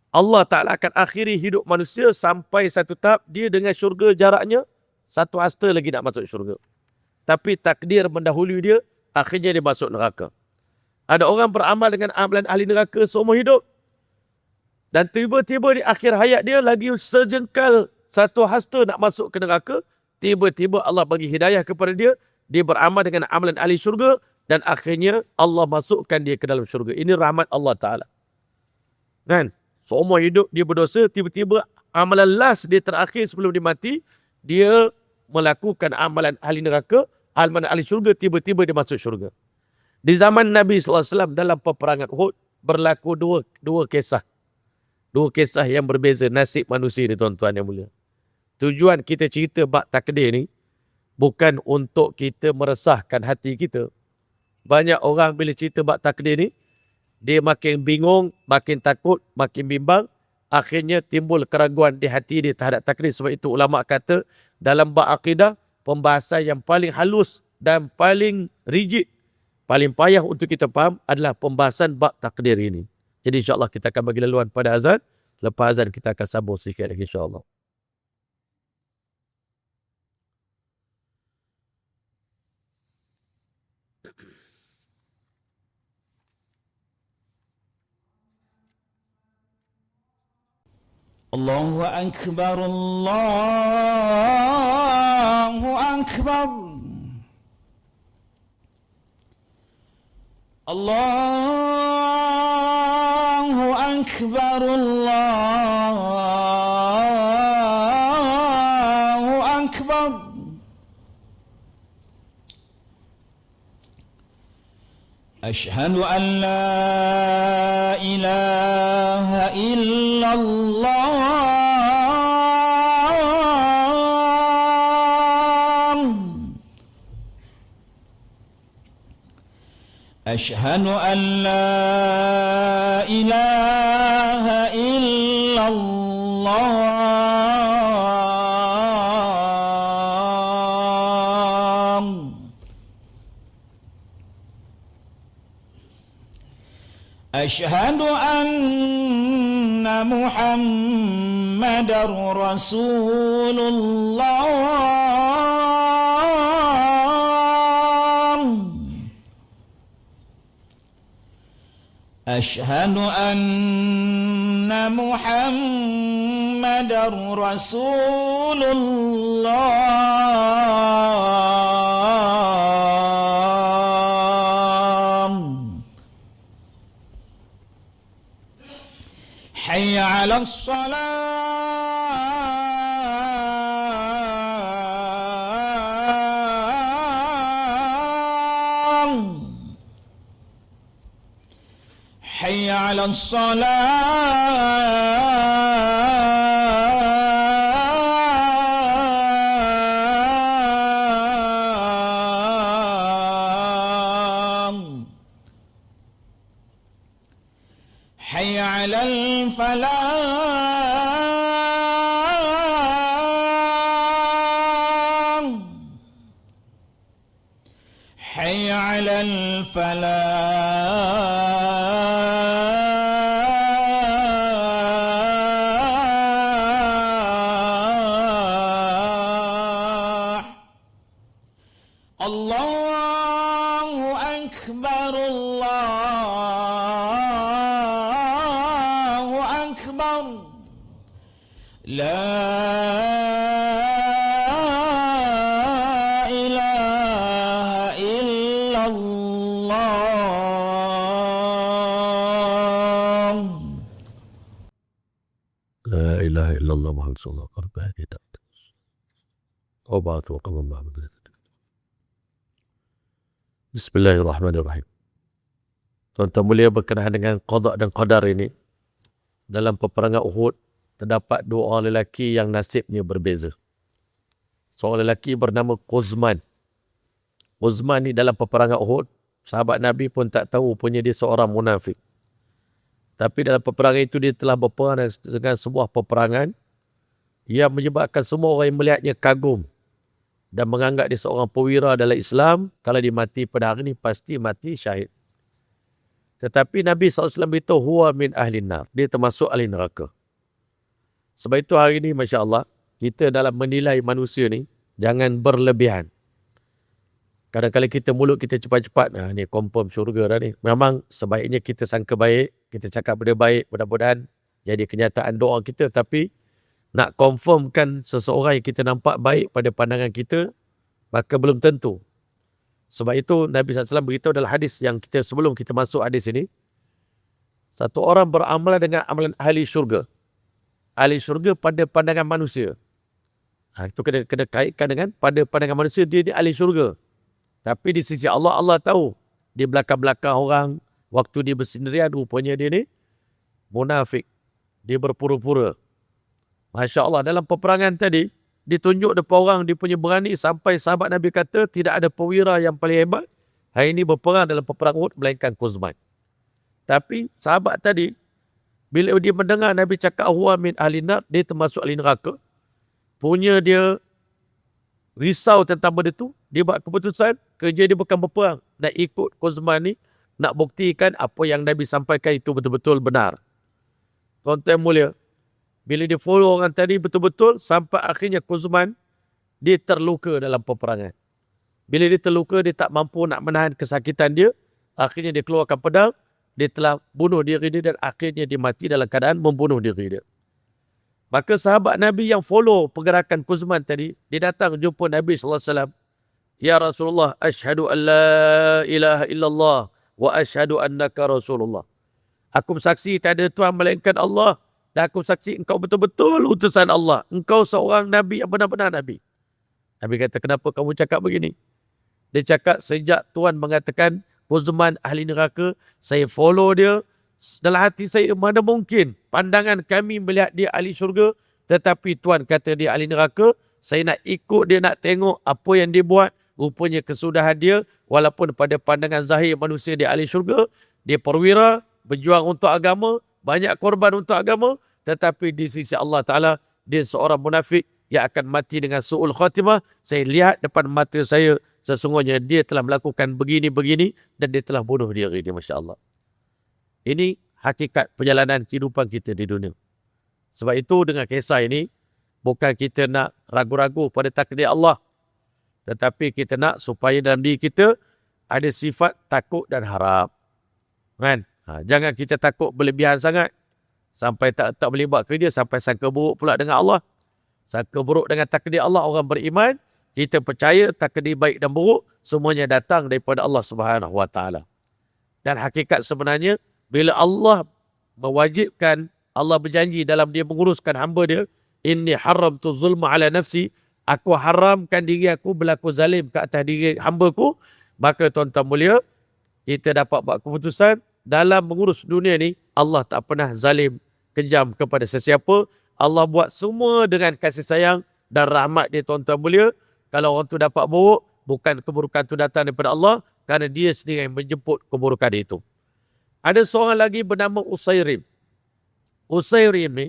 Allah Ta'ala akan akhiri hidup manusia sampai satu tahap dia dengan syurga jaraknya 1 hasta lagi nak masuk syurga. Tapi takdir mendahului dia, akhirnya dia masuk neraka. Ada orang beramal dengan amalan ahli neraka seumur hidup. Dan tiba-tiba di akhir hayat dia lagi sejengkal 1 hasta nak masuk ke neraka. Tiba-tiba Allah bagi hidayah kepada dia. Dia beramal dengan amalan ahli syurga. Dan akhirnya Allah masukkan dia ke dalam syurga. Ini rahmat Allah Ta'ala. Kan? Seumur hidup dia berdosa. Tiba-tiba amalan last dia terakhir sebelum dia mati. Dia melakukan amalan ahli neraka. Amalan ahli syurga. Tiba-tiba dia masuk syurga. Di zaman Nabi SAW dalam peperangan Uhud. Berlaku dua kisah. Dua kisah yang berbeza nasib manusia ni tuan-tuan yang mulia. Tujuan kita cerita bab takdir ni bukan untuk kita meresahkan hati kita. Banyak orang bila cerita bab takdir ni, dia makin bingung, makin takut, makin bimbang. Akhirnya timbul keraguan di hati dia terhadap takdir. Sebab itu ulama kata dalam bab akidah, pembahasan yang paling halus dan paling rigid, paling payah untuk kita faham adalah pembahasan bab takdir ini. Jadi insyaAllah kita akan bagi laluan pada azan. Lepas azan kita akan sambung sikit lagi insyaAllah. Allahu Akbar, Allahu Akbar. Allahu Akbar, Allahu Akbar. Ashhadu an la ilaha illallah. أشهد أن لا إله إلا الله. أشهد أن محمد رسول الله. أشهد أن محمد رسول الله. حي على الصلاة. حي على الصلاة. حي على الفلاح. حي على الفلاح. الله أكبر، الله أكبر. لا إله إلا الله. لا إله إلا الله محمد صلى الله عليه وسلم. وبعث وقام الله بذلك. Bismillahirrahmanirrahim. Tuan-tuan mulia, berkenaan dengan qada dan qadar ini, dalam peperangan Uhud terdapat 2 orang lelaki yang nasibnya berbeza. Seorang lelaki bernama Quzman. Uthman ni dalam peperangan Uhud, sahabat Nabi pun tak tahu punya dia seorang munafik. Tapi dalam peperangan itu dia telah berperang dengan sebuah peperangan yang menyebabkan semua orang yang melihatnya kagum dan menganggap dia seorang perwira dalam Islam. Kalau dia mati pada hari ini, pasti mati syahid. Tetapi Nabi SAW beritahu, huwa min ahlin nar. Dia termasuk ahli neraka. Sebab itu hari ini, Masya Allah, kita dalam menilai manusia ni, jangan berlebihan. Kadang-kadang kita mulut kita cepat-cepat, ni confirm syurga dah ni. Memang sebaiknya kita sangka baik, kita cakap benda baik, mudah-mudahan jadi kenyataan doa kita. Tapi nak confirmkan seseorang yang kita nampak baik pada pandangan kita, maka belum tentu. Sebab itu Nabi SAW beritahu dalam hadis yang kita, sebelum kita masuk hadis ini, satu orang beramal dengan amalan ahli syurga. Ahli syurga pada pandangan manusia. Itu kena kaitkan dengan pada pandangan manusia, dia ahli syurga. Tapi di sisi Allah, Allah tahu. Di belakang-belakang orang, waktu dia bersendirian, rupanya dia ni munafik. Dia berpura-pura. Masya Allah, dalam peperangan tadi, ditunjuk depan orang, dia punya berani sampai sahabat Nabi kata, tidak ada perwira yang paling hebat hari ini berperang dalam peperangan Uhud, melainkan Uthman. Tapi sahabat tadi, bila dia mendengar Nabi cakap, huwa min ahli nar, dia termasuk ahli neraka, punya dia risau tentang benda tu, dia buat keputusan, kerja dia bukan berperang, nak ikut Uthman ni, nak buktikan apa yang Nabi sampaikan itu betul-betul benar. Tuan-tuan mulia, bila dia follow orang tadi betul-betul, sampai akhirnya Uthman, dia terluka dalam peperangan. Bila dia terluka, dia tak mampu nak menahan kesakitan dia, akhirnya dia keluarkan pedang, dia telah bunuh diri dia, dan akhirnya dia mati dalam keadaan membunuh diri dia. Maka sahabat Nabi yang follow pergerakan Uthman tadi, dia datang jumpa Nabi SAW. Ya Rasulullah, ashadu an la ilaha illallah wa ashadu annaka Rasulullah. Aku bersaksi tak ada Tuhan melainkan Allah, dan aku bersaksi engkau betul-betul utusan Allah. Engkau seorang Nabi yang benar-benar Nabi. Nabi kata, kenapa kamu cakap begini? Dia cakap, sejak Tuhan mengatakan Uthman ahli neraka, saya follow dia. Dalam hati saya, mana mungkin pandangan kami melihat dia ahli syurga, tetapi Tuhan kata dia ahli neraka. Saya nak ikut dia, nak tengok apa yang dia buat. Rupanya kesudahan dia, walaupun pada pandangan zahir manusia dia ahli syurga, dia perwira, berjuang untuk agama, banyak korban untuk agama, tetapi di sisi Allah Ta'ala, dia seorang munafik yang akan mati dengan su'ul khatimah. Saya lihat depan mata saya, sesungguhnya dia telah melakukan begini-begini, dan dia telah bunuh diri dia, Masya Allah. Ini hakikat perjalanan kehidupan kita di dunia. Sebab itu dengan kisah ini, bukan kita nak ragu-ragu pada takdir Allah, tetapi kita nak supaya dalam diri kita ada sifat takut dan harap. Kan? Jangan kita takut berlebihan sangat, sampai tak boleh buat kerja, sampai sangka buruk pula dengan Allah. Sangka buruk dengan takdir Allah. Orang beriman, kita percaya takdir baik dan buruk, semuanya datang daripada Allah Subhanahu Wa Taala. Dan hakikat sebenarnya, bila Allah mewajibkan, Allah berjanji dalam dia menguruskan hamba dia, inni haramtu zulma ala nafsi, aku haramkan diri aku berlaku zalim ke atas diri hamba-Ku. Maka tuan-tuan mulia, kita dapat buat keputusan dalam mengurus dunia ni, Allah tak pernah zalim, kejam kepada sesiapa. Allah buat semua dengan kasih sayang dan rahmat dia, tuan-tuan mulia. Kalau orang tu dapat buruk, bukan keburukan tu datang daripada Allah, kerana dia sendiri yang menjemput keburukan itu. Ada seorang lagi bernama Usairim. Usairim ni,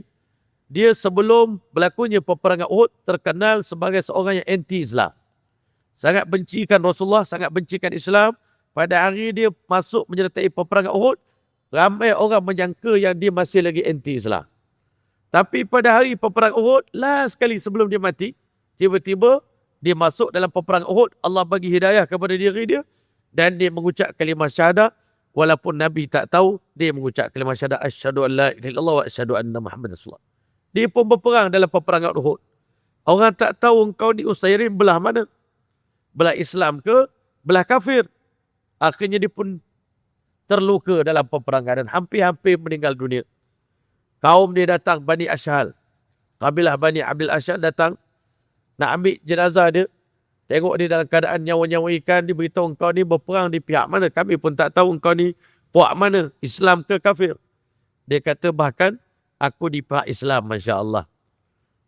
dia sebelum berlakunya peperangan Uhud, terkenal sebagai seorang yang anti-Islam. Sangat bencikan Rasulullah, sangat bencikan Islam. Pada hari dia masuk menyertai peperangan Uhud, ramai orang menyangka yang dia masih lagi anti-Islam. Tapi pada hari peperangan Uhud, last sekali sebelum dia mati, tiba-tiba dia masuk dalam peperangan Uhud. Allah bagi hidayah kepada diri dia, dan dia mengucap kalimah syahadah. Walaupun Nabi tak tahu, dia mengucap kalimah syahadah, asyhadu an la ilaha illallah wa asyhadu anna Muhammad Rasulullah. Dia pun berperang dalam peperangan Uhud. Orang tak tahu engkau ni Usairim belah mana? Belah Islam ke belah kafir? Akhirnya dia pun terluka dalam peperangan dan hampir-hampir meninggal dunia. Kaum dia datang, Bani Ashhal. Kabilah Bani Abdul Ashhal datang nak ambil jenazah dia. Tengok dia dalam keadaan nyawa-nyawa ikan, dia beritahu engkau ni berperang di pihak mana. Kami pun tak tahu engkau ni puak mana, Islam ke kafir. Dia kata bahkan aku di pihak Islam, Masya Allah.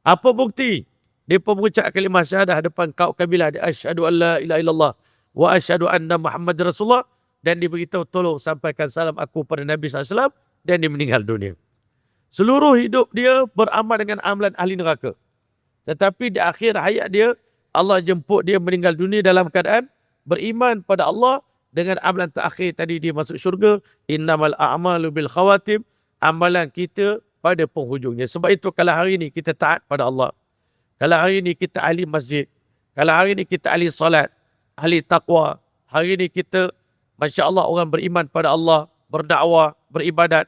Apa bukti? Dia pun mengucap kalimah syahadah depan kaum kabilah dia. Asyhadu an la ilaha illallah wa asyhadu anna Muhammad Rasulullah, dan diberitahu tolong sampaikan salam aku pada Nabi SAW, dan dia meninggal dunia. Seluruh hidup dia beramal dengan amalan ahli neraka. Tetapi di akhir hayat dia, Allah jemput dia meninggal dunia dalam keadaan beriman pada Allah dengan amalan terakhir tadi dia masuk syurga. Innamal a'malu bil khawatim. Amalan kita pada penghujungnya. Sebab itu kalau hari ini kita taat pada Allah, kalau hari ini kita ahli masjid, kalau hari ini kita ahli salat, ahli taqwa, hari ini kita, Masya Allah, orang beriman pada Allah, berdakwah, beribadat,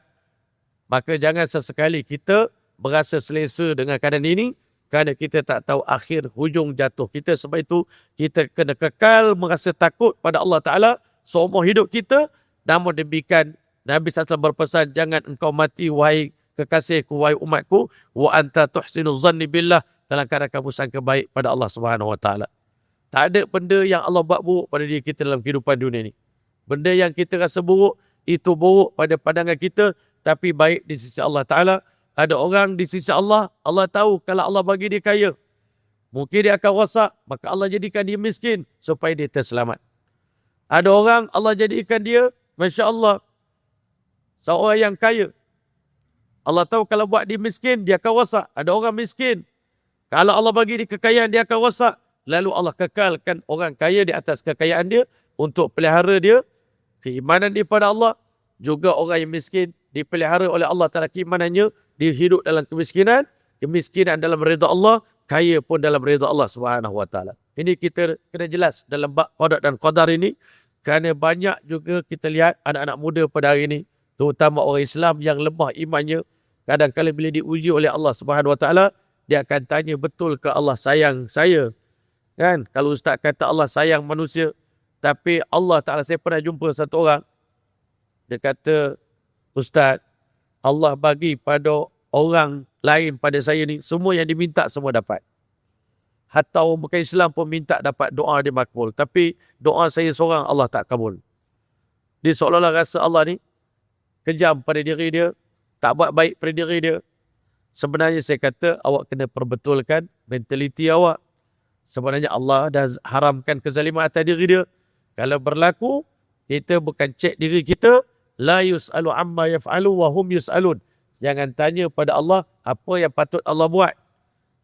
maka jangan sesekali kita berasa selesa dengan keadaan ini, kerana kita tak tahu akhir hujung jatuh kita. Sebab itu kita kena kekal merasa takut pada Allah Ta'ala seumur hidup kita. Namun demikian, Nabi SAW berpesan, jangan engkau mati wahai kekasihku, wahai umatku, wa anta tuhsinu zanni billah, dalam keadaan kamu sangka baik pada Allah Subhanahu Wa Ta'ala. Tak ada benda yang Allah buat buruk pada diri kita dalam kehidupan dunia ni. Benda yang kita rasa buruk, itu buruk pada pandangan kita, tapi baik di sisi Allah Ta'ala. Ada orang di sisi Allah, Allah tahu kalau Allah bagi dia kaya, mungkin dia akan rosak, maka Allah jadikan dia miskin supaya dia terselamat. Ada orang Allah jadikan dia, Masya Allah, seorang yang kaya. Allah tahu kalau buat dia miskin, dia akan rosak. Ada orang miskin, kalau Allah bagi dia kekayaan, dia akan rosak. Lalu Allah kekalkan orang kaya di atas kekayaan dia untuk pelihara dia keimanan dia pada Allah. Juga orang yang miskin dipelihara oleh Allah Ta'ala keimanannya, dia hidup dalam kemiskinan, kemiskinan dalam redha Allah, kaya pun dalam redha Allah Subhanahu Wa Ta'ala. Ini kita kena jelas dalam bab qada dan qadar ini, kerana banyak juga kita lihat anak-anak muda pada hari ini, terutama orang Islam yang lemah imannya, kadang-kadang bila diuji oleh Allah Subhanahu Wa Ta'ala, dia akan tanya, betul ke Allah sayang saya? Kan? Kalau ustaz kata Allah sayang manusia, tapi Allah Ta'ala, saya pernah jumpa satu orang, dia kata, ustaz, Allah bagi pada orang lain pada saya ni, semua yang diminta semua dapat. Hatta orang bukan Islam pun minta dapat doa dia makbul. Tapi doa saya seorang Allah tak kabul. Dia seolah-olah rasa Allah ni kejam pada diri dia, tak buat baik pada diri dia. Sebenarnya saya kata, awak kena perbetulkan mentaliti awak. Sebenarnya Allah dah haramkan kezaliman atas diri dia. Kalau berlaku, kita bukan cek diri kita, la yus'alu amma yaf'alu wa hum yus'alun. Jangan tanya pada Allah apa yang patut Allah buat.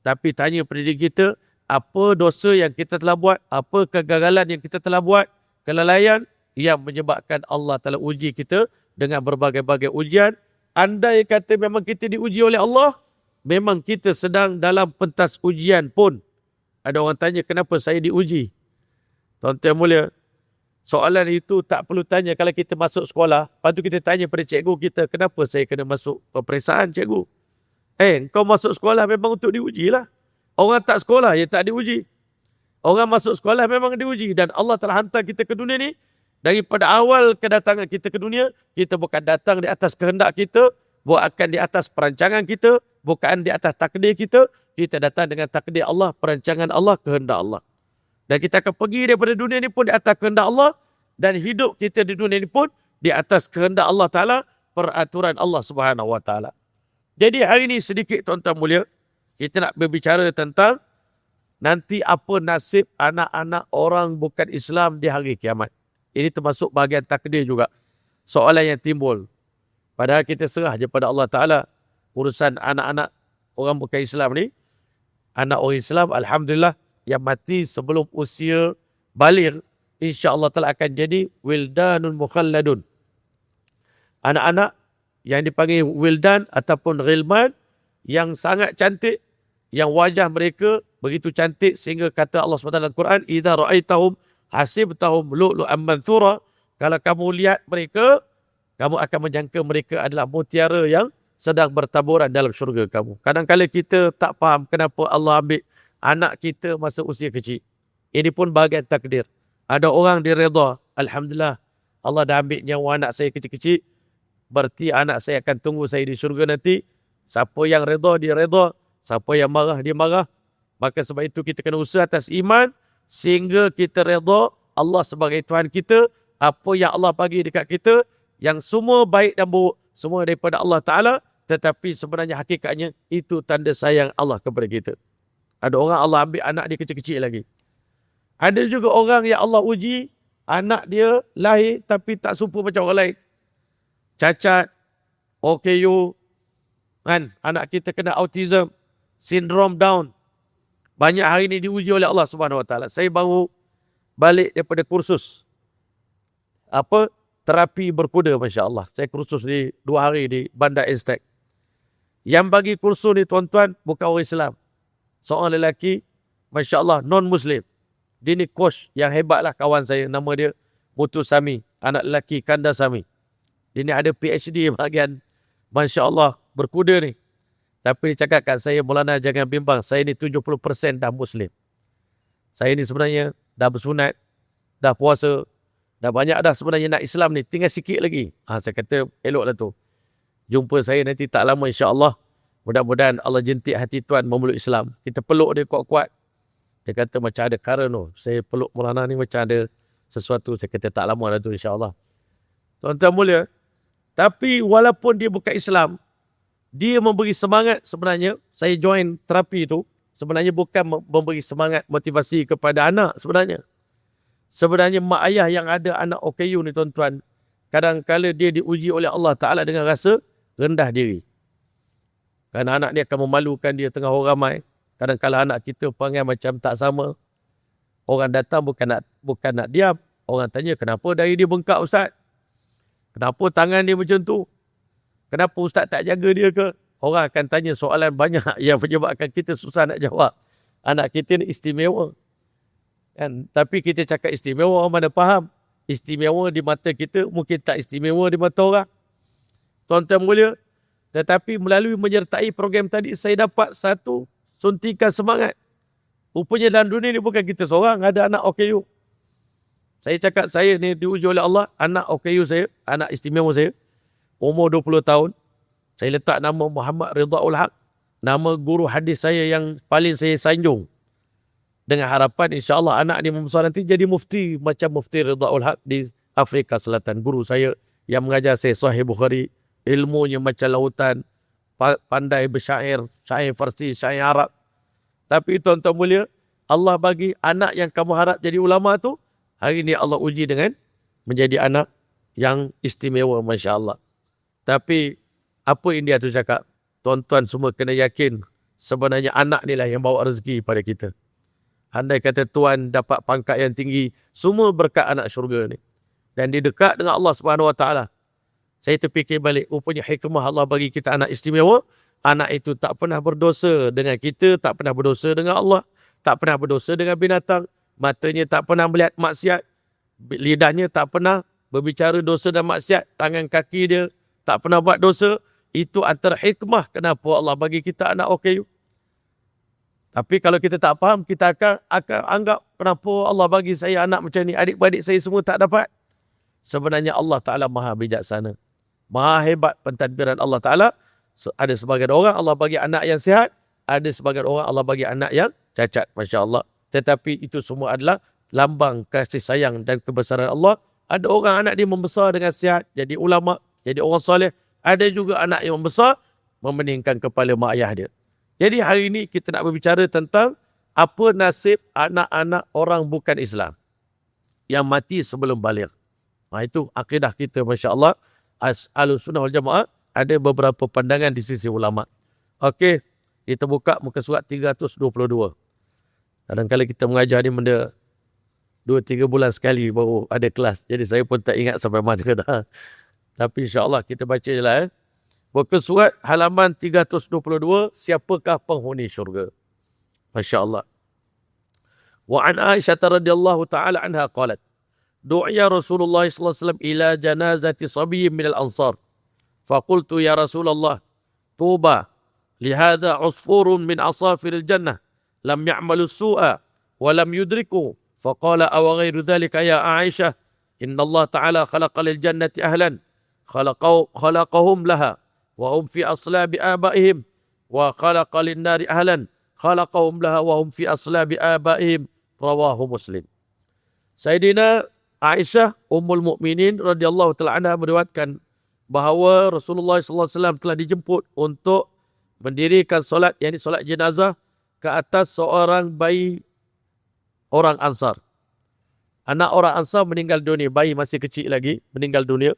Tapi tanya pada diri kita, apa dosa yang kita telah buat, apa kegagalan yang kita telah buat, kelalaian yang menyebabkan Allah telah uji kita dengan berbagai-bagai ujian. Andai kata memang kita diuji oleh Allah, memang kita sedang dalam pentas ujian pun. Ada orang tanya, kenapa saya diuji? Tuan-tuan mulia, soalan itu tak perlu tanya kalau kita masuk sekolah. Lepas tu kita tanya pada cikgu kita, kenapa saya kena masuk peperiksaan cikgu? Kau masuk sekolah memang untuk diuji lah. Orang tak sekolah, ya tak diuji. Orang masuk sekolah memang diuji. Dan Allah telah hantar kita ke dunia ni. Daripada awal kedatangan kita ke dunia, kita bukan datang di atas kehendak kita, bukan di atas perancangan kita, bukan di atas takdir kita. Kita datang dengan takdir Allah, perancangan Allah, kehendak Allah. Dan kita akan pergi daripada dunia ni pun di atas kehendak Allah. Dan hidup kita di dunia ni pun di atas kehendak Allah Ta'ala, peraturan Allah Subhanahu Wa Ta'ala. Jadi hari ini sedikit tuan-tuan mulia, kita nak berbicara tentang nanti apa nasib anak-anak orang bukan Islam di hari kiamat. Ini termasuk bahagian takdir juga. Soalan yang timbul. Padahal kita serah je pada Allah Ta'ala urusan anak-anak orang bukan Islam ni. Anak orang Islam, Alhamdulillah, yang mati sebelum usia baligh, insya-Allah Ta'ala akan jadi wildanun mukhalladun. Anak-anak yang dipanggil wildan ataupun ghilman, yang sangat cantik, yang wajah mereka begitu cantik sehingga kata Allah SWT dalam Quran, idza ra'aitahum hasibtahum lu'lu'an manthura. Kalau kamu lihat mereka, kamu akan menyangka mereka adalah mutiara yang sedang bertaburan dalam syurga kamu. Kadang-kadang kita tak faham kenapa Allah ambil anak kita masa usia kecil. Ini pun bahagian takdir. Ada orang dia redha, alhamdulillah, Allah dah ambil nyawa anak saya kecil-kecil, berarti anak saya akan tunggu saya di syurga nanti. Siapa yang redha, dia redha. Siapa yang marah, dia marah. Maka sebab itu kita kena usaha atas iman, sehingga kita redha Allah sebagai Tuhan kita. Apa yang Allah bagi dekat kita, yang semua baik dan buruk, semua daripada Allah Ta'ala. Tetapi sebenarnya hakikatnya, itu tanda sayang Allah kepada kita. Ada orang Allah ambil anak dia kecil-kecil lagi. Ada juga orang yang Allah uji, anak dia lahir tapi tak serupa macam orang lain. Cacat, OKU, kan? Anak kita kena autism, sindrom Down. Banyak hari ini diuji oleh Allah Subhanahu Wa Taala. Saya baru balik daripada kursus terapi berkuda, masya-Allah. Saya kursus di 2 hari di Bandar Aztec. Yang bagi kursus ni tuan-tuan bukan orang Islam. Seorang lelaki, masya-Allah, non-Muslim. Dia ni coach yang hebat lah, kawan saya. Nama dia Mutu Sami, anak lelaki Kanda Sami. Dia ni ada PhD bahagian, masya-Allah, berkuda ni. Tapi dia cakap kat saya, Maulana jangan bimbang, saya ni 70% dah Muslim. Saya ni sebenarnya dah bersunat, dah puasa, dah banyak dah sebenarnya nak Islam ni, tinggal sikit lagi. Saya kata eloklah tu. Jumpa saya nanti tak lama insya-Allah. Mudah-mudahan Allah jentik hati tuan memeluk Islam. Kita peluk dia kuat-kuat. Dia kata macam ada karen tu. Saya peluk Maulana ni macam ada sesuatu. Saya kata tak lama dah tu insya-Allah. Tuan-tuan mulia, tapi walaupun dia bukan Islam, dia memberi semangat sebenarnya. Saya join terapi tu sebenarnya bukan memberi semangat motivasi kepada anak sebenarnya. Sebenarnya mak ayah yang ada anak OKU ni tuan-tuan, kadang-kala dia diuji oleh Allah Ta'ala dengan rasa rendah diri. Kerana anak dia akan memalukan dia tengah orang ramai. Kadang-kala anak kita panggil macam tak sama. Orang datang bukan nak diam. Orang tanya, kenapa dari dia bengkak Ustaz? Kenapa tangan dia macam tu? Kenapa Ustaz tak jaga dia ke? Orang akan tanya soalan banyak yang menyebabkan kita susah nak jawab. Anak kita ni istimewa. Kan? Tapi kita cakap istimewa, orang mana faham? Istimewa di mata kita, mungkin tak istimewa di mata orang. Tuan-tuan mulia, tetapi melalui menyertai program tadi, saya dapat satu suntikan semangat. Rupanya dalam dunia ni bukan kita seorang, ada anak OKU. Saya cakap saya ni diuji oleh Allah, anak OKU saya, anak istimewa saya, umur 20 tahun. Saya letak nama Muhammad Ridhaul Haq, nama guru hadis saya yang paling saya sanjung. Dengan harapan insya-Allah anak ni membesar nanti jadi mufti macam Mufti Ridhaul Haq di Afrika Selatan. Guru saya yang mengajar saya Sahih Bukhari, ilmunya macam lautan, pandai bersyair, syair Farsi, syair Arab. Tapi tuan-tuan mulia, Allah bagi anak yang kamu harap jadi ulama tu, hari ni Allah uji dengan menjadi anak yang istimewa, masya-Allah. Tapi apa yang dia tu cakap? Tuan-tuan semua kena yakin sebenarnya anak ni lah yang bawa rezeki pada kita. Andai kata tuan dapat pangkat yang tinggi, semua berkat anak syurga ni. Dan dia dekat dengan Allah Subhanahu Wa Taala. Saya terfikir balik, rupanya hikmah Allah bagi kita anak istimewa. Anak itu tak pernah berdosa dengan kita, tak pernah berdosa dengan Allah, tak pernah berdosa dengan binatang. Matanya tak pernah melihat maksiat, lidahnya tak pernah berbicara dosa dan maksiat, tangan kaki dia tak pernah buat dosa. Itu antara hikmah kenapa Allah bagi kita anak OKU. Tapi kalau kita tak faham, kita akan anggap kenapa Allah bagi saya anak macam ni, adik-beradik saya semua tak dapat. Sebenarnya Allah Ta'ala maha bijaksana. Maha hebat pentadbiran Allah Ta'ala. Ada sebagian orang Allah bagi anak yang sihat, ada sebagian orang Allah bagi anak yang cacat, Masya Allah. Tetapi itu semua adalah lambang kasih sayang dan kebesaran Allah. Ada orang anak dia membesar dengan sihat, jadi ulama, jadi orang soleh. Ada juga anak yang membesar, memeningkan kepala mak ayah dia. Jadi hari ini kita nak berbicara tentang apa nasib anak-anak orang bukan Islam yang mati sebelum baligh. Itu akidah kita, Masya Allah. Ahlussunnah wal Jamaah ada beberapa pandangan di sisi ulama. Okey, kita buka muka surat 322. Kadang-kadang kita mengajar ni benda 2-3 bulan sekali baru ada kelas. Jadi saya pun tak ingat sampai mana dah. Tapi insya-Allah kita baca je lah. Muka surat halaman 322, siapakah penghuni syurga? Masya Allah. Wa an Aisyah radhiyallahu taala anha qalat, du'iya Rasulullah sallallahu alaihi wasallam ila janazati sabiyyin min al-ansar. Faqultu ya Rasulullah, tuba lihadha usfurun min asafir al-jannah lam ya'malu su'a wa lam yudriku. Faqala aw ghairu dhalika ya Aisyah, inna Allah ta'ala khalaqa lil jannati ahlan khalaqahum laha wa hum fi aslabi abaihim wa khalaqa lin nari ahlan khalaqahum laha wa hum fi aslabi abaihim. Rawahu Muslim. Sayyidina Aisyah Ummul Mukminin radhiyallahu taala anha meriwayatkan bahawa Rasulullah sallallahu alaihi wasallam telah dijemput untuk mendirikan solat, yakni solat jenazah ke atas seorang bayi orang Ansar. anak orang Ansar meninggal dunia, bayi masih kecil lagi, meninggal dunia.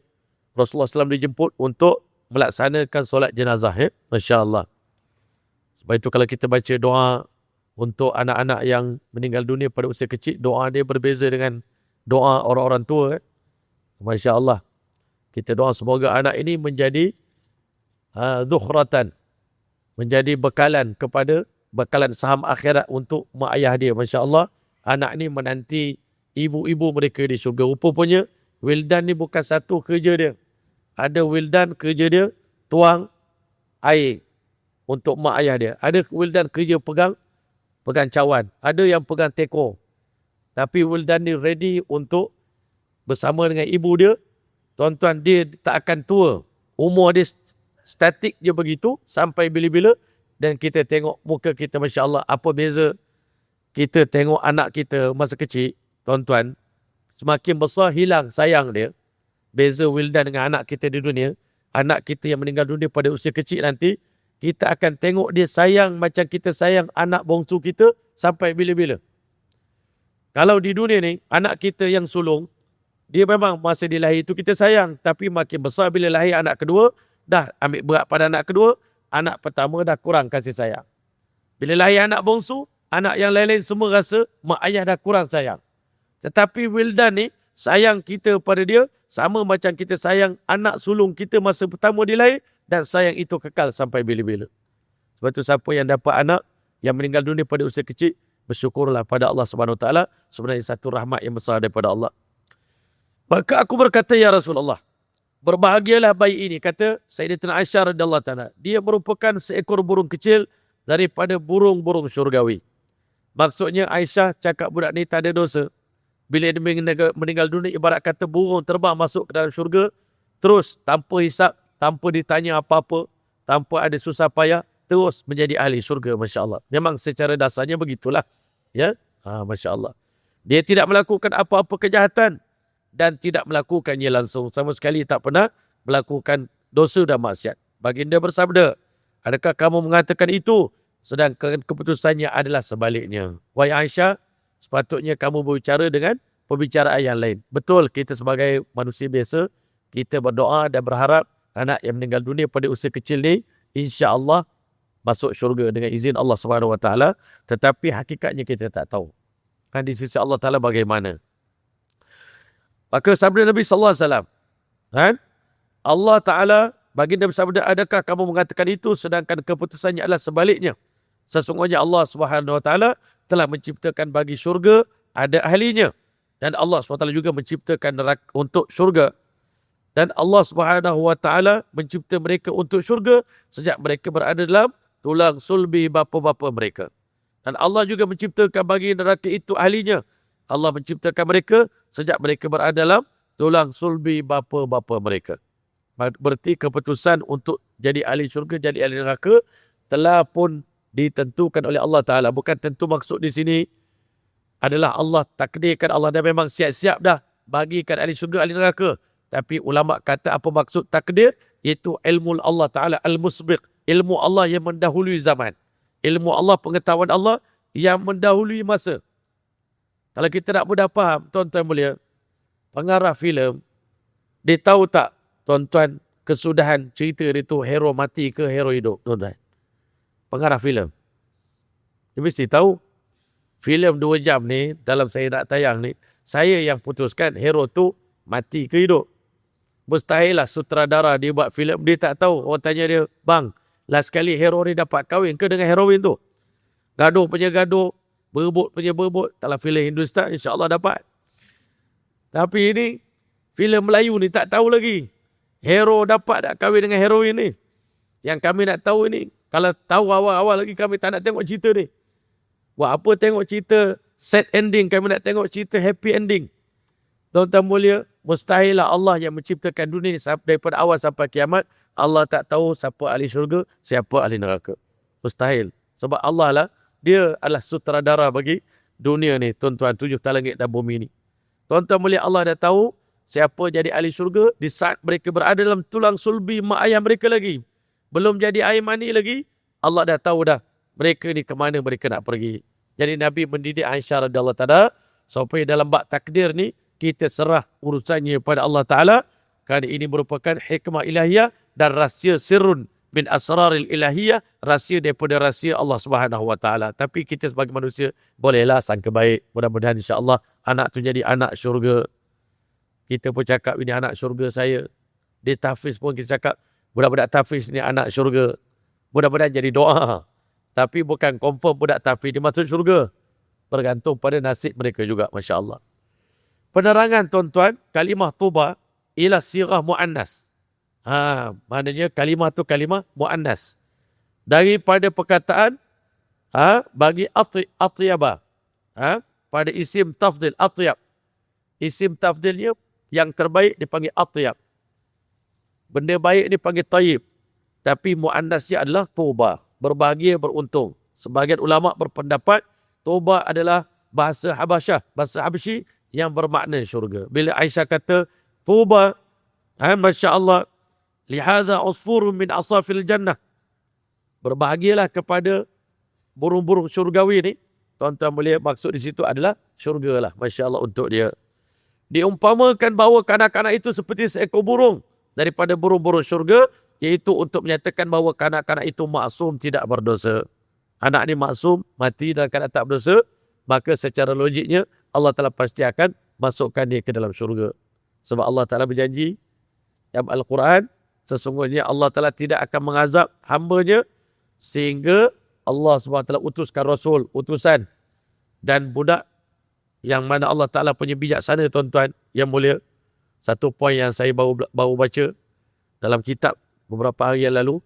Rasulullah SAW dijemput untuk melaksanakan solat jenazah. Masya Allah. Sebab itu kalau kita baca doa untuk anak-anak yang meninggal dunia pada usia kecil, doa dia berbeza dengan doa orang-orang tua. Masya Allah. Kita doa semoga anak ini menjadi dhukhratan, menjadi bekalan saham akhirat untuk mak ayah dia. Masya Allah, anak ni menanti ibu-ibu mereka di syurga. Rupanya wildan ni bukan satu kerja dia. Ada wildan kerja dia tuang air untuk mak ayah dia. Ada wildan kerja pegang cawan. Ada yang pegang teko. Tapi wildan ni ready untuk bersama dengan ibu dia. Tuan-tuan, dia tak akan tua. Umur dia statik je begitu sampai bila-bila. Dan kita tengok muka kita, Masya Allah, apa beza kita tengok anak kita masa kecil. Tuan-tuan, semakin besar hilang sayang dia. Beza wildan dengan anak kita di dunia. Anak kita yang meninggal dunia pada usia kecil nanti, kita akan tengok dia sayang macam kita sayang anak bongsu kita sampai bila-bila. Kalau di dunia ni, anak kita yang sulung, dia memang masa dia lahir itu kita sayang. Tapi makin besar bila lahir anak kedua, dah ambil berat pada anak kedua, anak pertama dah kurang kasih sayang. Bila lahir anak bongsu, anak yang lain-lain semua rasa mak ayah dah kurang sayang. Tetapi wildan ni, sayang kita pada dia sama macam kita sayang anak sulung kita masa pertama dia lahir, dan sayang itu kekal sampai bila-bila. Sebab itu siapa yang dapat anak yang meninggal dunia pada usia kecil, bersyukurlah pada Allah Subhanahu Wa Taala. Sebenarnya satu rahmat yang besar daripada Allah. Maka aku berkata, ya Rasulullah, berbahagialah bayi ini, kata Sayyidatina Aisyah radhiyallahu taala. Dia merupakan seekor burung kecil daripada burung-burung syurgawi. Maksudnya Aisyah cakap budak ni tak ada dosa. Bila dia meninggal dunia, ibarat kata burung terbang masuk ke dalam syurga, terus tanpa hisap, tanpa ditanya apa-apa, tanpa ada susah payah, terus menjadi ahli syurga. Masya Allah. Memang secara dasarnya begitulah. Ya, Masya Allah. Dia tidak melakukan apa-apa kejahatan dan tidak melakukannya langsung. Sama sekali tak pernah melakukan dosa dan maksiat. Baginda bersabda, adakah kamu mengatakan itu? Sedangkan keputusannya adalah sebaliknya. Wahai Aisyah, sepatutnya kamu berbicara dengan pembicaraan yang lain. Betul, kita sebagai manusia biasa, kita berdoa dan berharap anak yang meninggal dunia pada usia kecil ni, insya-Allah masuk syurga dengan izin Allah Subhanahu Wa Taala. Tetapi hakikatnya kita tak tahu. Kan di sisi Allah Taala bagaimana? Maka sabda Nabi sallallahu alaihi wasallam, kan? Allah Taala baginda bersabda, adakah kamu mengatakan itu sedangkan keputusannya adalah sebaliknya? Sesungguhnya Allah Subhanahu Wa Taala telah menciptakan bagi syurga ada ahlinya, dan Allah SWT juga menciptakan neraka untuk syurga. Dan Allah Subhanahu Wa Taala mencipta mereka untuk syurga sejak mereka berada dalam tulang sulbi bapa-bapa mereka. Dan Allah juga menciptakan bagi neraka itu ahlinya. Allah menciptakan mereka sejak mereka berada dalam tulang sulbi bapa-bapa mereka. Berarti keputusan untuk jadi ahli syurga, jadi ahli neraka telah pun ditentukan oleh Allah Ta'ala. Bukan tentu maksud di sini adalah Allah takdirkan, Allah dah memang siap-siap dah bagikan ahli syurga, ahli neraka. Tapi ulama kata apa maksud takdir? Iaitu ilmu Allah Ta'ala al-musbiq. Ilmu Allah yang mendahului zaman. Ilmu Allah, pengetahuan Allah yang mendahului masa. Kalau kita nak mudah faham, tuan-tuan mulia, pengarah filem, dia tahu tak, tuan-tuan, kesudahan cerita dia tu hero mati ke hero hidup, tuan-tuan? Pengarah filem. Dia mesti tahu. Filem 2 jam ni, dalam saya nak tayang ni, saya yang putuskan hero tu mati ke hidup. Mustahil lah sutradara dia buat filem, dia tak tahu. Orang tanya dia, bang, last kali hero ni dapat kahwin ke dengan heroin tu? Gaduh punya gaduh, berebut punya berebut. Dalam filem Hindustan, insyaAllah dapat. Tapi ini, filem Melayu ni tak tahu lagi. Hero dapat tak kahwin dengan heroin ni? Yang kami nak tahu ini, kalau tahu awal-awal lagi, kami tak nak tengok cerita ni. Buat apa tengok cerita sad ending, kami nak tengok cerita happy ending. Tuan-tuan mulia, mustahil lah Allah yang menciptakan dunia ni daripada awal sampai kiamat, Allah tak tahu siapa ahli syurga, siapa ahli neraka. Mustahil. Sebab Allah lah, dia adalah sutradara bagi dunia ni, tuan-tuan, 7 langit dan bumi ni. Tuan-tuan mulia, Allah dah tahu siapa jadi ahli syurga di saat mereka berada dalam tulang sulbi mak ayah mereka lagi. Belum jadi air mani lagi, Allah dah tahu dah mereka ni ke mana mereka nak pergi. Jadi Nabi mendidik Aisyah radhiyallahu taala supaya dalam bab takdir ni kita serah urusannya pada Allah Ta'ala, kerana ini merupakan hikmah ilahiyah dan rahsia sirrun min asraril ilahiyah, rahsia daripada rahsia Allah Subhanahu Wa Ta'ala. Tapi kita sebagai manusia bolehlah sangka baik, mudah-mudahan insya-Allah anak tu jadi anak syurga. Kita pun cakap ini anak syurga saya. Dia tahfiz pun kita cakap budak-budak tahfiz ni anak syurga. Mudah-mudahan jadi doa. Tapi bukan confirm budak tahfiz dia masuk syurga. Bergantung pada nasib mereka juga, masya-Allah. Penerangan tuan-tuan, kalimah tuba ialah sirah mu'annas. Maknanya kalimah tu kalimah mu'annas. Daripada perkataan bagi atyaba. Pada isim tafdil atyab. Isim tafdilnya yang terbaik dipanggil atyab. Benda baik dipanggil tayyib. Tapi mu'annasnya adalah tuba. Berbahagia, beruntung. Sebagian ulama berpendapat tuba adalah bahasa Habasyah, bahasa Habsyi yang bermakna syurga. Bila Aisyah kata tuba, Masya Allah, lihadha usfurun min asafil jannah. Berbahagialah kepada burung-burung syurgawi ni. Tuan-tuan boleh maksud di situ adalah syurga lah. Masya Allah untuk dia. Diumpamakan bahawa kanak-kanak itu seperti seekor burung daripada burung-burung syurga, iaitu untuk menyatakan bahawa kanak-kanak itu maksum, tidak berdosa. Anak ni maksum, mati dalam keadaan tak berdosa, maka secara logiknya Allah Ta'ala pasti akan masukkan dia ke dalam syurga. Sebab Allah Ta'ala berjanji dalam Al-Quran, sesungguhnya Allah Ta'ala tidak akan mengazab hamba-Nya sehingga Allah SWT utuskan Rasul, utusan dan budak yang mana Allah Ta'ala punya bijaksana, tuan-tuan yang mulia. Satu poin yang saya baru baca dalam kitab beberapa hari yang lalu.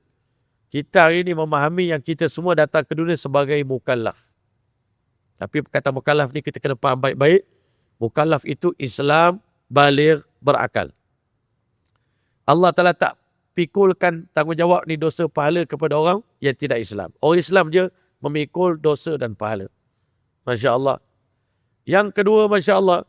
Kita hari ini memahami yang kita semua datang ke dunia sebagai mukallaf. Tapi kata mukallaf ni kita kena faham baik-baik. Mukallaf itu Islam, baligh, berakal. Allah Ta'ala tak pikulkan tanggungjawab ni dosa pahala kepada orang yang tidak Islam. Orang Islam je memikul dosa dan pahala. Masya Allah. Yang kedua, Masya Allah,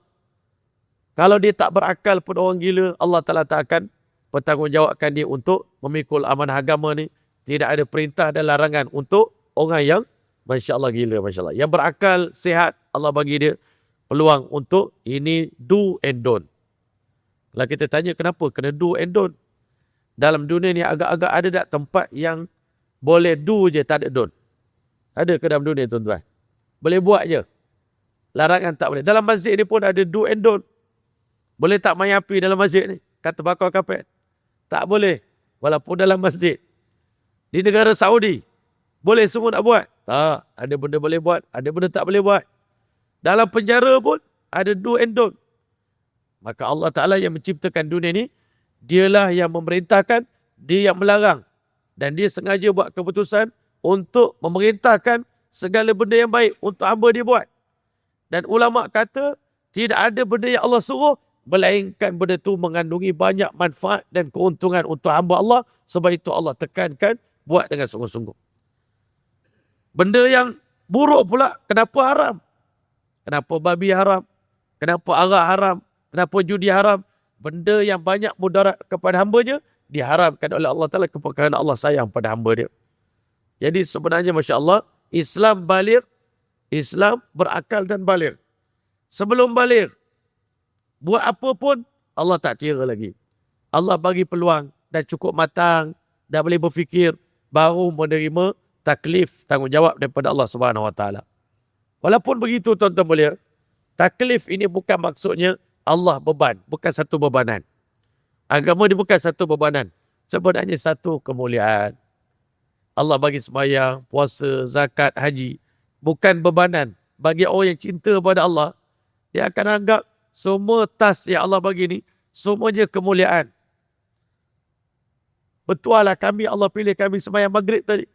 kalau dia tak berakal pun orang gila, Allah Ta'ala tak akan bertanggungjawabkan dia untuk memikul amanah agama ni. Tidak ada perintah dan larangan untuk orang yang Masya Allah gila, Masya Allah. Yang berakal, sihat, Allah bagi dia peluang untuk ini do and don't. Kalau kita tanya kenapa kena do and don't, dalam dunia ni agak-agak ada tak tempat yang boleh do je, tak ada don't? Ada ke dalam dunia, tuan-tuan? Boleh buat je. Larangan tak boleh. Dalam masjid ni pun ada do and don't. Boleh tak main api dalam masjid ni? Kata bakar kapet. Tak boleh. Walaupun dalam masjid. Di negara Saudi, boleh semua nak buat? Tak. Ada benda boleh buat, ada benda tak boleh buat. Dalam penjara pun ada do and don't. Maka Allah Ta'ala yang menciptakan dunia ni, dialah yang memerintahkan, dia yang melarang. Dan dia sengaja buat keputusan untuk memerintahkan segala benda yang baik untuk hamba dia buat. Dan ulama kata, tidak ada benda yang Allah suruh, melainkan benda itu mengandungi banyak manfaat dan keuntungan untuk hamba Allah. Sebab itu Allah tekankan, buat dengan sungguh-sungguh. Benda yang buruk pula, kenapa haram? Kenapa babi haram? Kenapa arak haram? Kenapa judi haram? Benda yang banyak mudarat kepada hamba-Nya diharamkan oleh Allah Ta'ala kerana Allah sayang pada hamba dia. Jadi sebenarnya Masya Allah, Islam baligh, Islam berakal dan baligh. Sebelum baligh, buat apa pun Allah tak kira lagi. Allah bagi peluang dan cukup matang, dah boleh berfikir, baru menerima taklif, tanggungjawab daripada Allah Subhanahu Wa Taala. Walaupun begitu, tuan-tuan mulia, taklif ini bukan maksudnya Allah beban, bukan satu bebanan. Agama ini bukan satu bebanan. Sebenarnya satu kemuliaan. Allah bagi sembahyang, puasa, zakat, haji. Bukan bebanan. Bagi orang yang cinta kepada Allah, dia akan anggap semua task yang Allah bagi ni, semuanya kemuliaan. Betul lah kami, Allah pilih kami sembahyang maghrib tadi.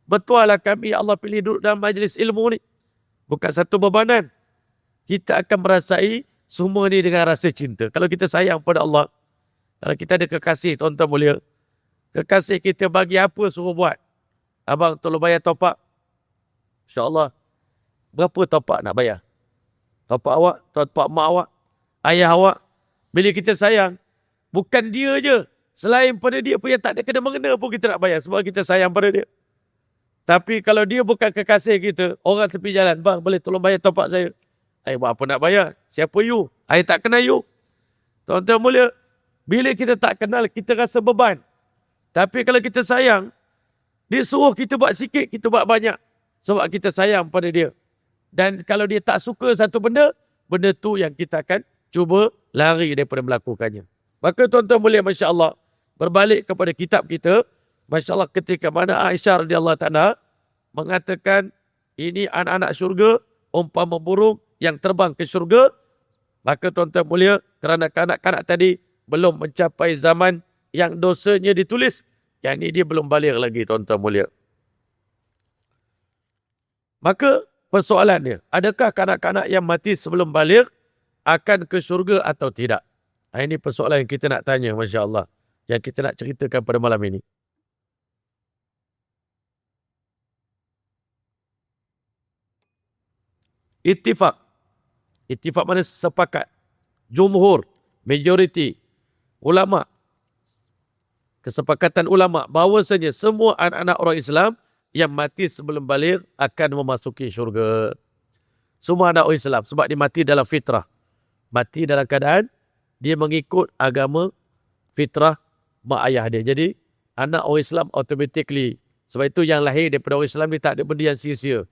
Betul lah kami, Allah pilih duduk dalam majlis ilmu ni. Bukan satu bebanan. Kita akan merasai semua ni dengan rasa cinta. Kalau kita sayang pada Allah, kalau kita ada kekasih, tuan-tuan mulia, kekasih kita bagi apa suruh buat? Abang tolong bayar top up. InsyaAllah. Berapa top up nak bayar? Top up awak, top up mak awak, ayah awak. Bila kita sayang, bukan dia je. Selain pada dia pun yang tak ada kena-mengena pun kita nak bayar. Sebab kita sayang pada dia. Tapi kalau dia bukan kekasih kita, orang tepi jalan, bang boleh tolong bayar top up saya. Buat apa nak bayar? Siapa you? I tak kenal you. Tuan-tuan mulia, bila kita tak kenal, kita rasa beban. Tapi kalau kita sayang, dia suruh kita buat sikit, kita buat banyak. Sebab kita sayang pada dia. Dan kalau dia tak suka satu benda, benda tu yang kita akan cuba lari daripada melakukannya. Maka tuan-tuan mulia, Masya Allah, berbalik kepada kitab kita, Masya Allah, ketika mana Aisyah radhiyallahu ta'ala mengatakan, ini anak-anak syurga, umpama burung yang terbang ke syurga, maka tuan-tuan mulia, kerana kanak-kanak tadi belum mencapai zaman yang dosanya ditulis, yang ini dia belum balik lagi, tuan-tuan mulia. Maka persoalannya, adakah kanak-kanak yang mati sebelum balik akan ke syurga atau tidak? Ini persoalan yang kita nak tanya, Masya Allah, yang kita nak ceritakan pada malam ini. Ittifaq. Ittifaq mana sepakat. Jumhur, majoriti, ulama. Kesepakatan ulama bahawasanya semua anak-anak orang Islam yang mati sebelum balik akan memasuki syurga. Semua anak orang Islam sebab dia mati dalam fitrah. Mati dalam keadaan dia mengikut agama fitrah mak ayah dia. Jadi anak orang Islam automatically. Sebab itu yang lahir daripada orang Islam ni tak ada benda yang sia-sia.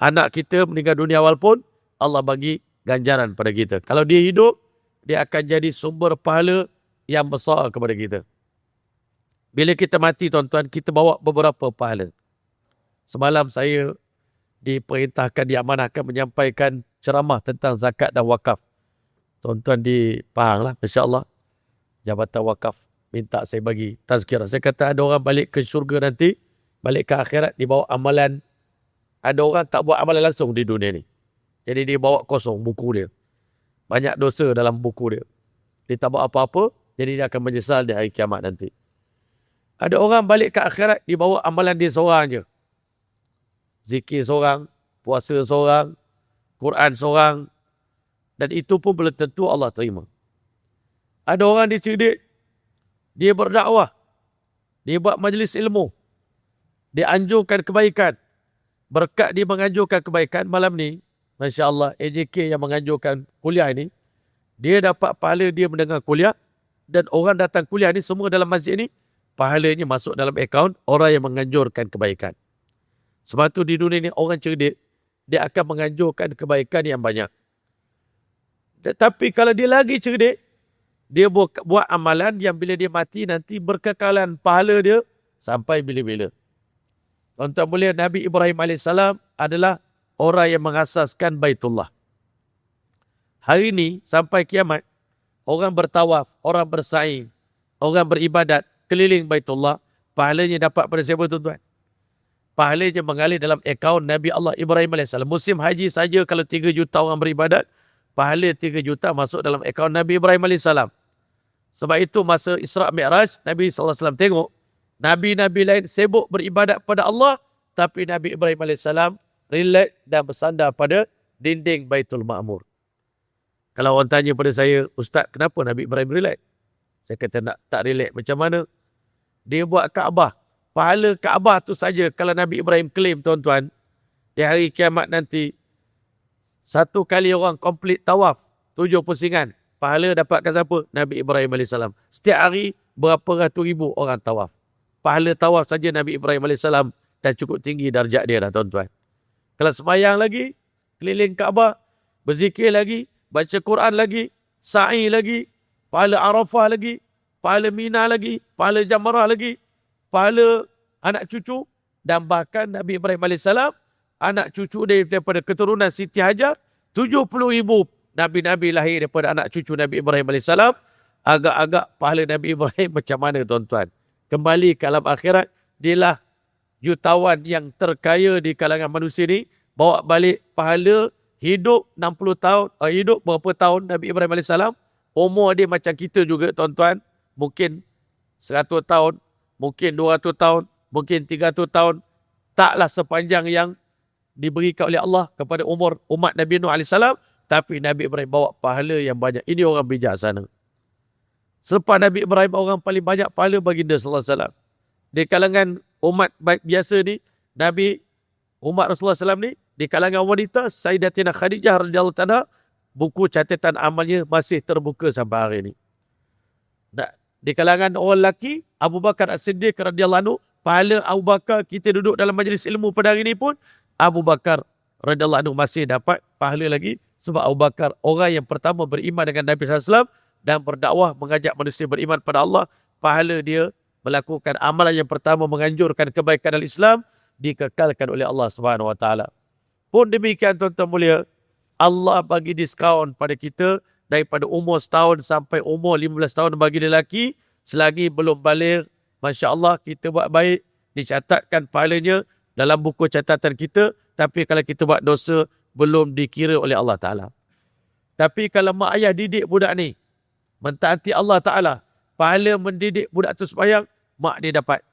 Anak kita meninggal dunia awal pun Allah bagi ganjaran pada kita. Kalau dia hidup, dia akan jadi sumber pahala yang besar kepada kita. Bila kita mati, tuan-tuan, kita bawa beberapa pahala. Semalam saya diperintahkan, diamanahkan menyampaikan ceramah tentang zakat dan wakaf. Tuan-tuan di Pahang lah, Masya Allah. Jabatan Wakaf minta saya bagi tazkirah. Saya kata ada orang balik ke syurga nanti, balik ke akhirat, dibawa amalan. Ada orang tak buat amalan langsung di dunia ni. Jadi dia bawa kosong buku dia. Banyak dosa dalam buku dia. Dia tak buat apa-apa, jadi dia akan menyesal di hari kiamat nanti. Ada orang balik ke akhirat, dibawa amalan dia seorang je. Zikir seorang, puasa seorang, Quran seorang. Dan itu pun belum tentu Allah terima. Ada orang dia cerdik, dia berdakwah, dia buat majlis ilmu, dia anjurkan kebaikan. Berkat dia menganjurkan kebaikan malam ni, Masya Allah, AJK yang menganjurkan kuliah ini, dia dapat pahala dia mendengar kuliah, dan orang datang kuliah ni semua dalam masjid ni, pahalanya masuk dalam akaun orang yang menganjurkan kebaikan. Sebab tu di dunia ni orang cerdik, dia akan menganjurkan kebaikan yang banyak. Tetapi kalau dia lagi cerdik, dia buat amalan yang bila dia mati nanti berkekalan pahala dia sampai bila-bila. Tuan-tuan mulia, Nabi Ibrahim AS adalah orang yang mengasaskan Baitullah. Hari ini sampai kiamat, orang bertawaf, orang bersa'i, orang beribadat keliling Baitullah, pahalanya dapat pada siapa, tuan-tuan? Pahalanya mengalir dalam akaun Nabi Allah Ibrahim AS. Musim haji saja kalau 3 juta orang beribadat, pahala 3 juta masuk dalam akaun Nabi Ibrahim AS. Sebab itu masa Isra' Mi'raj, Nabi SAW tengok, Nabi-Nabi lain sibuk beribadat pada Allah, tapi Nabi Ibrahim AS relax dan bersandar pada dinding Baitul Ma'mur. Kalau orang tanya pada saya, Ustaz, kenapa Nabi Ibrahim relax? Saya kata, tak relax macam mana? Dia buat Kaabah. Pahala Kaabah tu saja kalau Nabi Ibrahim claim, tuan-tuan, di hari kiamat nanti, 1 kali orang komplit tawaf, 7 pusingan, pahala dapatkan siapa? Nabi Ibrahim AS. Setiap hari, berapa ratus ribu orang tawaf. Pahala tawaf saja Nabi Ibrahim AS dah cukup tinggi darjat dia dah, tuan-tuan. Kalau sembahyang lagi, keliling Kaabah, berzikir lagi, baca Quran lagi, sa'i lagi, pahala Arafah lagi, pahala Mina lagi, pahala Jamrah lagi, pahala anak cucu, dan bahkan Nabi Ibrahim AS, anak cucu daripada keturunan Siti Hajar, 70,000 Nabi-Nabi lahir daripada anak cucu Nabi Ibrahim AS. Agak-agak pahala Nabi Ibrahim macam mana, tuan-tuan? Kembali ke alam akhirat, dialah jutawan yang terkaya di kalangan manusia ni, bawa balik pahala hidup 60 tahun, hidup berapa tahun Nabi Ibrahim AS, umur dia macam kita juga, tuan-tuan, mungkin 100 tahun, mungkin 200 tahun, mungkin 300 tahun, taklah sepanjang yang diberikan oleh Allah kepada umur umat Nabi Nuh AS, tapi Nabi Ibrahim bawa pahala yang banyak. Ini orang bijaksana. Selepas Nabi Ibrahim, orang paling banyak pahala baginda sallallahu alaihi wasallam. Di kalangan umat baik biasa ni, Nabi umat Rasulullah SAW ni, di kalangan wanita, Sayyidatina Khadijah radhiyallahu anha, buku catatan amalnya masih terbuka sampai hari ini. Di kalangan orang lelaki, Abu Bakar As-Siddiq radhiyallahu anhu, pahala Abu Bakar, kita duduk dalam majlis ilmu pada hari ini pun, Abu Bakar radhiyallahu anhu masih dapat pahala lagi, sebab Abu Bakar orang yang pertama beriman dengan Nabi SAW dan berdakwah mengajak manusia beriman pada Allah. Pahala dia melakukan amalan yang pertama menganjurkan kebaikan dalam Islam dikekalkan oleh Allah Subhanahu Wa Taala. Pun demikian tuan-tuan mulia, Allah bagi diskaun pada kita daripada umur setahun sampai umur 15 tahun bagi lelaki, selagi belum balik, Masya Allah kita buat baik, dicatatkan pahalanya dalam buku catatan kita. Tapi kalau kita buat dosa, belum dikira oleh Allah Ta'ala. Tapi kalau mak ayah didik budak ni, mentaati Allah Ta'ala, pahala mendidik budak tu sembahyang, mak dia dapat.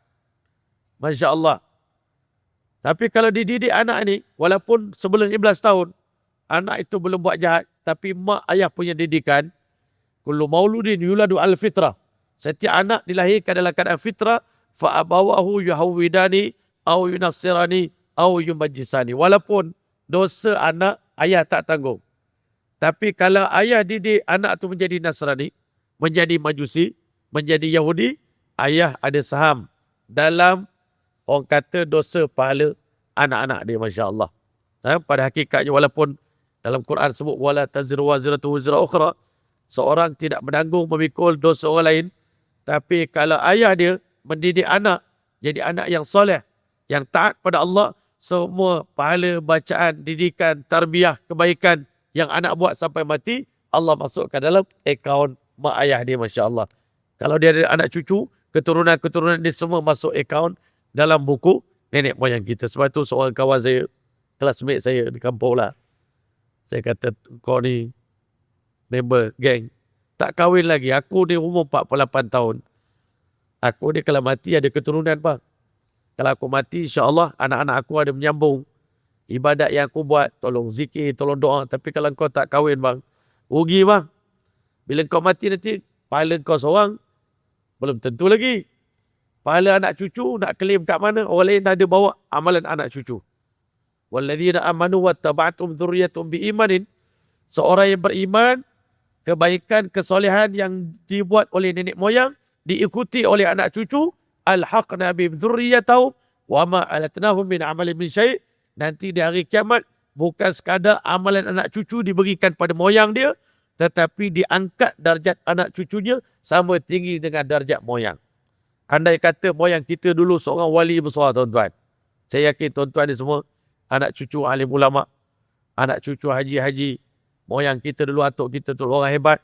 Masya Allah. Tapi kalau dididik anak ni, walaupun sebelum 15 tahun, anak itu belum buat jahat, tapi mak ayah punya didikan, kullu mauludin yuladu al-fitrah. Setiap anak dilahirkan dalam keadaan fitrah, fa'abawahu yuhawwidani, au yunassirani, au yumajjisani. Walaupun dosa anak, ayah tak tanggung. Tapi kalau ayah didik anak tu menjadi Nasrani, menjadi Majusi, menjadi Yahudi, ayah ada saham dalam, orang kata, dosa pahala anak-anak dia, Masya Allah. Pada hakikatnya, walaupun dalam Quran sebut, wala taziru waziratu wizra ukhra, seorang tidak menanggung memikul dosa orang lain. Tapi kalau ayah dia mendidik anak, jadi anak yang soleh, yang taat pada Allah, semua pahala bacaan, didikan, tarbiyah, kebaikan yang anak buat sampai mati, Allah masukkan dalam akaun mak ayah dia, Masya Allah. Kalau dia ada anak cucu, keturunan-keturunan dia semua masuk akaun dalam buku nenek moyang kita. Sebab tu seorang kawan saya, classmate saya di kampung lah, saya kata, kau ni member geng, tak kahwin lagi. Aku ni umur 48 tahun. Aku ni kalau mati ada keturunan bang. Kalau aku mati, insyaAllah anak-anak aku ada menyambung ibadat yang aku buat. Tolong zikir, tolong doa. Tapi kalau kau tak kahwin bang, rugi bang. Bila kau mati nanti, pahala kau seorang, belum tentu lagi. Pahala anak cucu nak claim kat mana? Orang lain dah ada bawa amalan anak cucu. Walladzina amanu wattaba'atum dzurriyyatum biimanin. Seorang yang beriman, kebaikan, kesolehan yang dibuat oleh nenek moyang, diikuti oleh anak cucu, alhaqna bi dzurriyyatahum wa ma alatnahum min amalin min syai'. Nanti di hari kiamat, bukan sekadar amalan anak cucu diberikan pada moyang dia, tetapi diangkat darjat anak cucunya sama tinggi dengan darjat moyang. Andai kata moyang kita dulu seorang wali besar, tuan-tuan, saya yakin tuan-tuan ni semua anak cucu alim ulama, anak cucu haji-haji, moyang kita dulu, atuk kita tu orang hebat.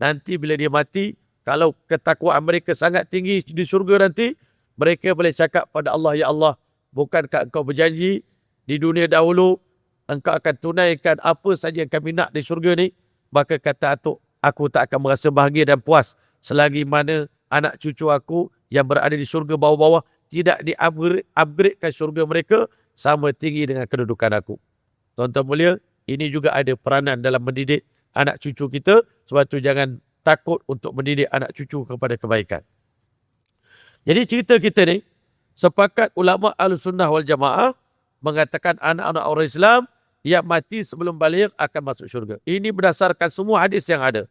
Nanti bila dia mati, kalau ketakwaan mereka sangat tinggi di syurga nanti, mereka boleh cakap pada Allah, ya Allah, bukankah engkau berjanji di dunia dahulu, engkau akan tunaikan apa saja yang kami nak di syurga ni? Maka kata atuk, aku tak akan merasa bahagia dan puas selagi mana anak cucu aku yang berada di syurga bawah-bawah tidak di-upgradekan syurga mereka sama tinggi dengan kedudukan aku. Tuan-tuan mulia, ini juga ada peranan dalam mendidik anak cucu kita. Sebab tu jangan takut untuk mendidik anak cucu kepada kebaikan. Jadi cerita kita ni, sepakat ulama Ahlussunnah wal Jamaah mengatakan anak-anak orang Islam yang mati sebelum balik akan masuk syurga. Ini berdasarkan semua hadis yang ada.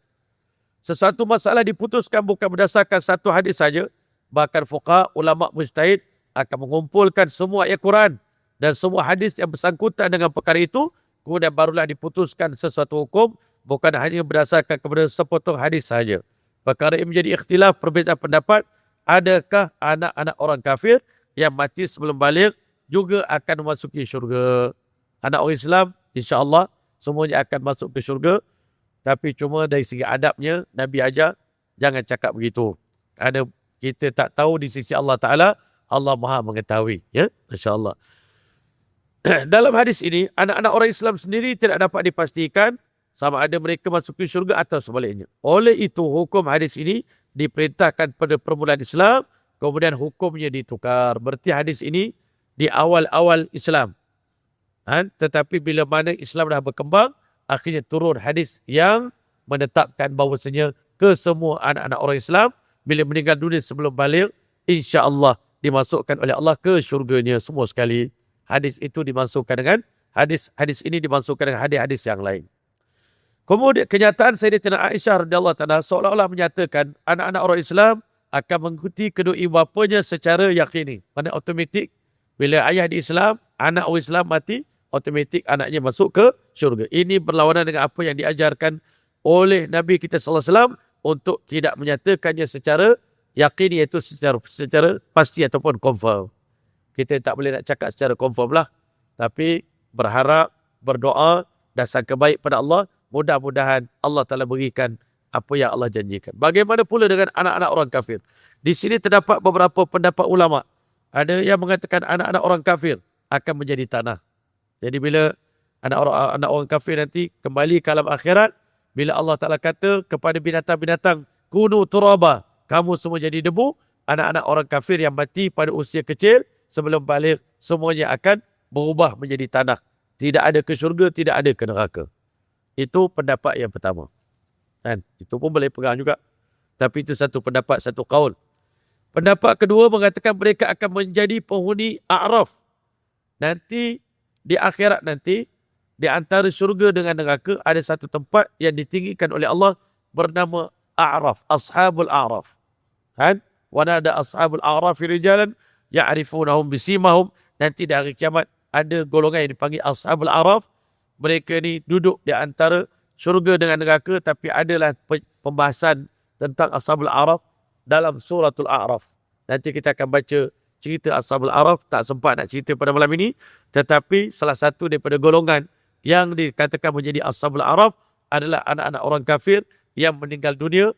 Sesuatu masalah diputuskan bukan berdasarkan satu hadis saja. Bahkan fuqaha, ulama mujtahid akan mengumpulkan semua ayat Quran dan semua hadis yang bersangkutan dengan perkara itu, kemudian barulah diputuskan sesuatu hukum, bukan hanya berdasarkan kepada sepotong hadis saja. Perkara ini menjadi ikhtilaf, perbezaan pendapat. Adakah anak-anak orang kafir yang mati sebelum balik juga akan memasuki syurga? Anak orang Islam, insya-Allah semuanya akan masuk ke syurga. Tapi cuma dari segi adabnya, Nabi ajar jangan cakap begitu. Ada kita tak tahu di sisi Allah Ta'ala, Allah Maha mengetahui. Ya, insya-Allah. Dalam hadis ini, anak-anak orang Islam sendiri tidak dapat dipastikan sama ada mereka masuk ke syurga atau sebaliknya. Oleh itu, hukum hadis ini diperintahkan pada permulaan Islam, kemudian hukumnya ditukar. Berarti hadis ini di awal-awal Islam. Tetapi bila mana Islam dah berkembang, akhirnya turun hadis yang menetapkan bahawasanya ke semua anak-anak orang Islam, bila meninggal dunia sebelum balik, insya-Allah dimasukkan oleh Allah ke syurganya semua sekali. hadis itu dimasukkan dengan hadis ini dimasukkan dengan hadis-hadis yang lain. Kemudian kenyataan Sayyidatina Aisyah radhiyallahu taala seolah-olah menyatakan anak-anak orang Islam akan mengikuti kedua ibu bapanya secara yakini. Maksudnya automatik bila ayah di Islam, anak orang Islam mati, automatik anaknya masuk ke syurga. Ini berlawanan dengan apa yang diajarkan oleh Nabi kita sallallahu alaihi wasallam untuk tidak menyatakannya secara yakin, iaitu secara pasti ataupun confirm. Kita tak boleh nak cakap secara confirm lah, tapi berharap, berdoa dan sangka baik pada Allah, mudah-mudahan Allah Ta'ala berikan apa yang Allah janjikan. Bagaimana pula dengan anak-anak orang kafir? Di sini terdapat beberapa pendapat ulama. Ada yang mengatakan anak-anak orang kafir akan menjadi tanah. Jadi bila anak orang kafir nanti kembali ke alam akhirat, bila Allah Ta'ala kata kepada binatang-binatang, kunu turaba, kamu semua jadi debu, anak-anak orang kafir yang mati pada usia kecil, sebelum balik, semuanya akan berubah menjadi tanah. Tidak ada ke syurga, tidak ada ke neraka. Itu pendapat yang pertama. Kan? Itu pun boleh pegang juga. Tapi itu satu pendapat, satu kaul. Pendapat kedua mengatakan mereka akan menjadi penghuni A'raf. Nanti, di akhirat nanti, di antara syurga dengan neraka, ada satu tempat yang ditinggikan oleh Allah bernama A'raf, Ashabul A'raf. Kan? Wanada Ashabul A'raf rijalan ya'rifunahum bisimahum. Nanti di hari kiamat ada golongan yang dipanggil Ashabul A'raf. Mereka ni duduk di antara syurga dengan neraka, tapi adalah pembahasan tentang Ashabul A'raf dalam suratul A'raf. Nanti kita akan baca cerita Ashabul A'raf, tak sempat nak cerita pada malam ini, tetapi salah satu daripada golongan yang dikatakan menjadi Ashabul A'raf adalah anak-anak orang kafir yang meninggal dunia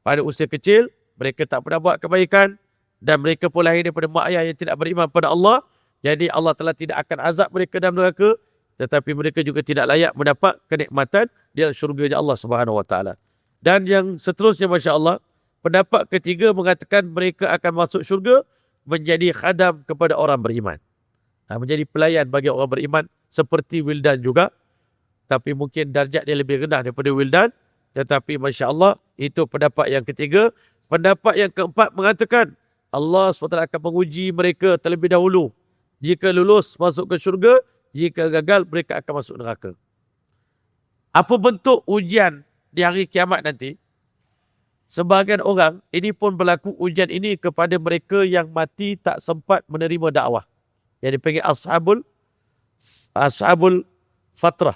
pada usia kecil. Mereka tak pernah buat kebaikan dan mereka pun lahir daripada mak ayah yang tidak beriman pada Allah. Jadi Allah Ta'ala tidak akan azab mereka dalam neraka, tetapi mereka juga tidak layak mendapat kenikmatan di syurga Allah Subhanahu Wa Ta'ala. Dan yang seterusnya, Masya Allah, pendapat ketiga mengatakan mereka akan masuk syurga menjadi khadam kepada orang beriman. Menjadi pelayan bagi orang beriman seperti wildan juga. Tapi mungkin darjat dia lebih rendah daripada wildan. Tetapi Masya Allah, itu pendapat yang ketiga. Pendapat yang keempat mengatakan Allah SWT akan menguji mereka terlebih dahulu. Jika lulus masuk ke syurga, jika gagal mereka akan masuk neraka. Apa bentuk ujian di hari kiamat nanti? Sebahagian orang, ini pun berlaku ujian ini kepada mereka yang mati tak sempat menerima dakwah. Yang dipanggil Ashabul Fatrah.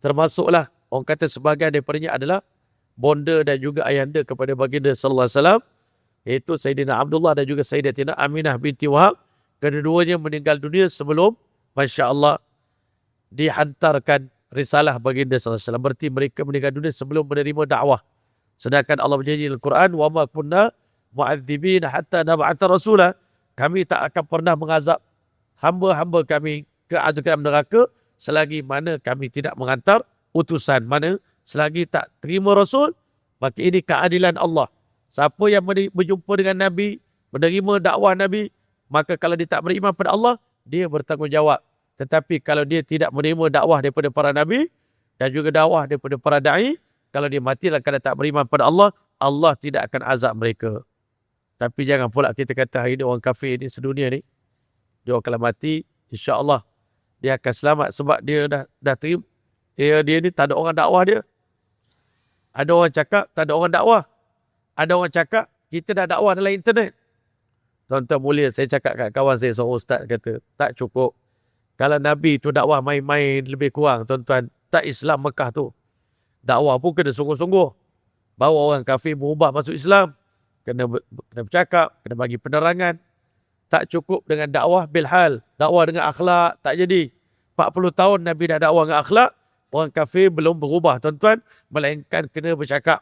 Termasuklah, orang kata sebahagian daripadanya adalah bonda dan juga ayahanda kepada baginda sallallahu alaihi wasallam, iaitu Sayyidina Abdullah dan juga Sayyidatina Aminah binti Wahab. Kedua-duanya meninggal dunia sebelum, Masya Allah, dihantarkan risalah baginda sallallahu alaihi wasallam. Berarti mereka meninggal dunia sebelum menerima dakwah. Sedangkan Allah berjanji dalam Quran, wa ma kunna mu'adzibin hatta nab'atha rasula. Kami tak akan pernah mengazab hamba-hamba kami ke dalam neraka selagi mana kami tidak menghantar utusan. Mana selagi tak terima rasul, maka ini keadilan Allah. Siapa yang berjumpa dengan Nabi, menerima dakwah Nabi, maka kalau dia tak beriman pada Allah, dia bertanggungjawab. Tetapi kalau dia tidak menerima dakwah daripada para Nabi dan juga dakwah daripada para da'i, kalau dia mati dalam keadaan tak beriman pada Allah, Allah tidak akan azab mereka. Tapi jangan pula kita kata hari ini orang kafir ni sedunia ni, dia kalau mati, insya-Allah dia akan selamat sebab dia dah terima. Dia ni tak ada orang dakwah dia. Ada orang cakap tak ada orang dakwah. Ada orang cakap kita dah dakwah dalam internet. Tuan-tuan mulia, saya cakap kat kawan saya, seorang ustaz kata, tak cukup. Kalau Nabi tu dakwah main-main lebih kurang, tuan-tuan, tak Islam Mekah tu. Dakwah pun kena sungguh-sungguh. Bawa orang kafir berubah masuk Islam. Kena bercakap, kena bagi penerangan. Tak cukup dengan dakwah bilhal. Dakwah dengan akhlak, tak jadi. 40 tahun Nabi dah dakwah dengan akhlak, orang kafir belum berubah, tuan-tuan. Melainkan kena bercakap.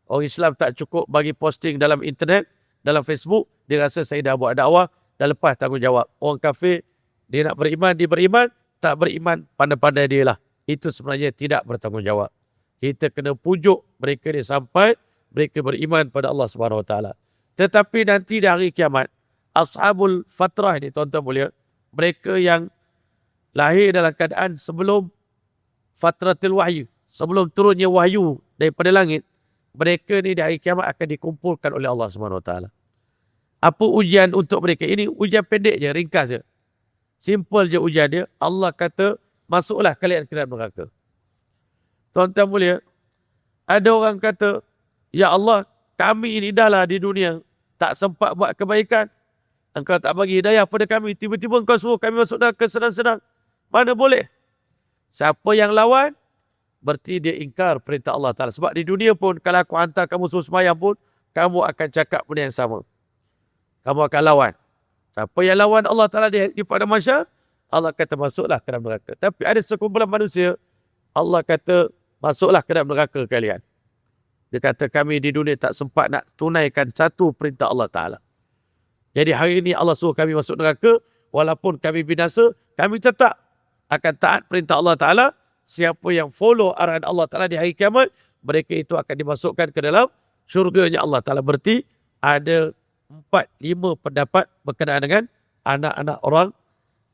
Orang Islam tak cukup bagi posting dalam internet, dalam Facebook. Dia rasa saya dah buat dakwah, dah lepas tanggungjawab. Orang kafir, dia nak beriman, dia beriman. Tak beriman, pandai-pandai dia lah. Itu sebenarnya tidak bertanggungjawab. Kita kena pujuk mereka ni sampai mereka beriman pada Allah Subhanahu Wa Taala. Tetapi nanti di hari kiamat, Ashabul Fatrah ini, tuan-tuan mulia, mereka yang lahir dalam keadaan sebelum Fatratul Wahyu, sebelum turunnya wahyu daripada langit, mereka ni di hari kiamat akan dikumpulkan oleh Allah Subhanahu Wa Taala. Apa ujian untuk mereka? Ini ujian pendek je, ringkas je. Simple je ujian dia. Allah kata, masuklah kalian ke dalam neraka. Tuan-tuan mulia, ada orang kata, ya Allah, kami ini dah lah di dunia tak sempat buat kebaikan. Engkau tak bagi hidayah pada kami. Tiba-tiba engkau suruh kami masuk neraka senang-senang. Mana boleh? Siapa yang lawan, berarti dia ingkar perintah Allah Ta'ala. Sebab di dunia pun, kalau aku hantar kamu suruh semayang pun, kamu akan cakap benda yang sama. Kamu akan lawan. Siapa yang lawan Allah Ta'ala di pada masyarakat, Allah kata masuklah ke dalam neraka. Tapi ada sekumpulan manusia, Allah kata masuklah ke dalam neraka kalian. Dia kata kami di dunia tak sempat nak tunaikan satu perintah Allah Ta'ala. Jadi hari ini Allah suruh kami masuk neraka, walaupun kami binasa, kami tetap akan taat perintah Allah Ta'ala. Siapa yang follow arahan Allah Ta'ala di hari kiamat, mereka itu akan dimasukkan ke dalam syurganya Allah Ta'ala. Berarti ada 4-5 pendapat berkenaan dengan anak-anak orang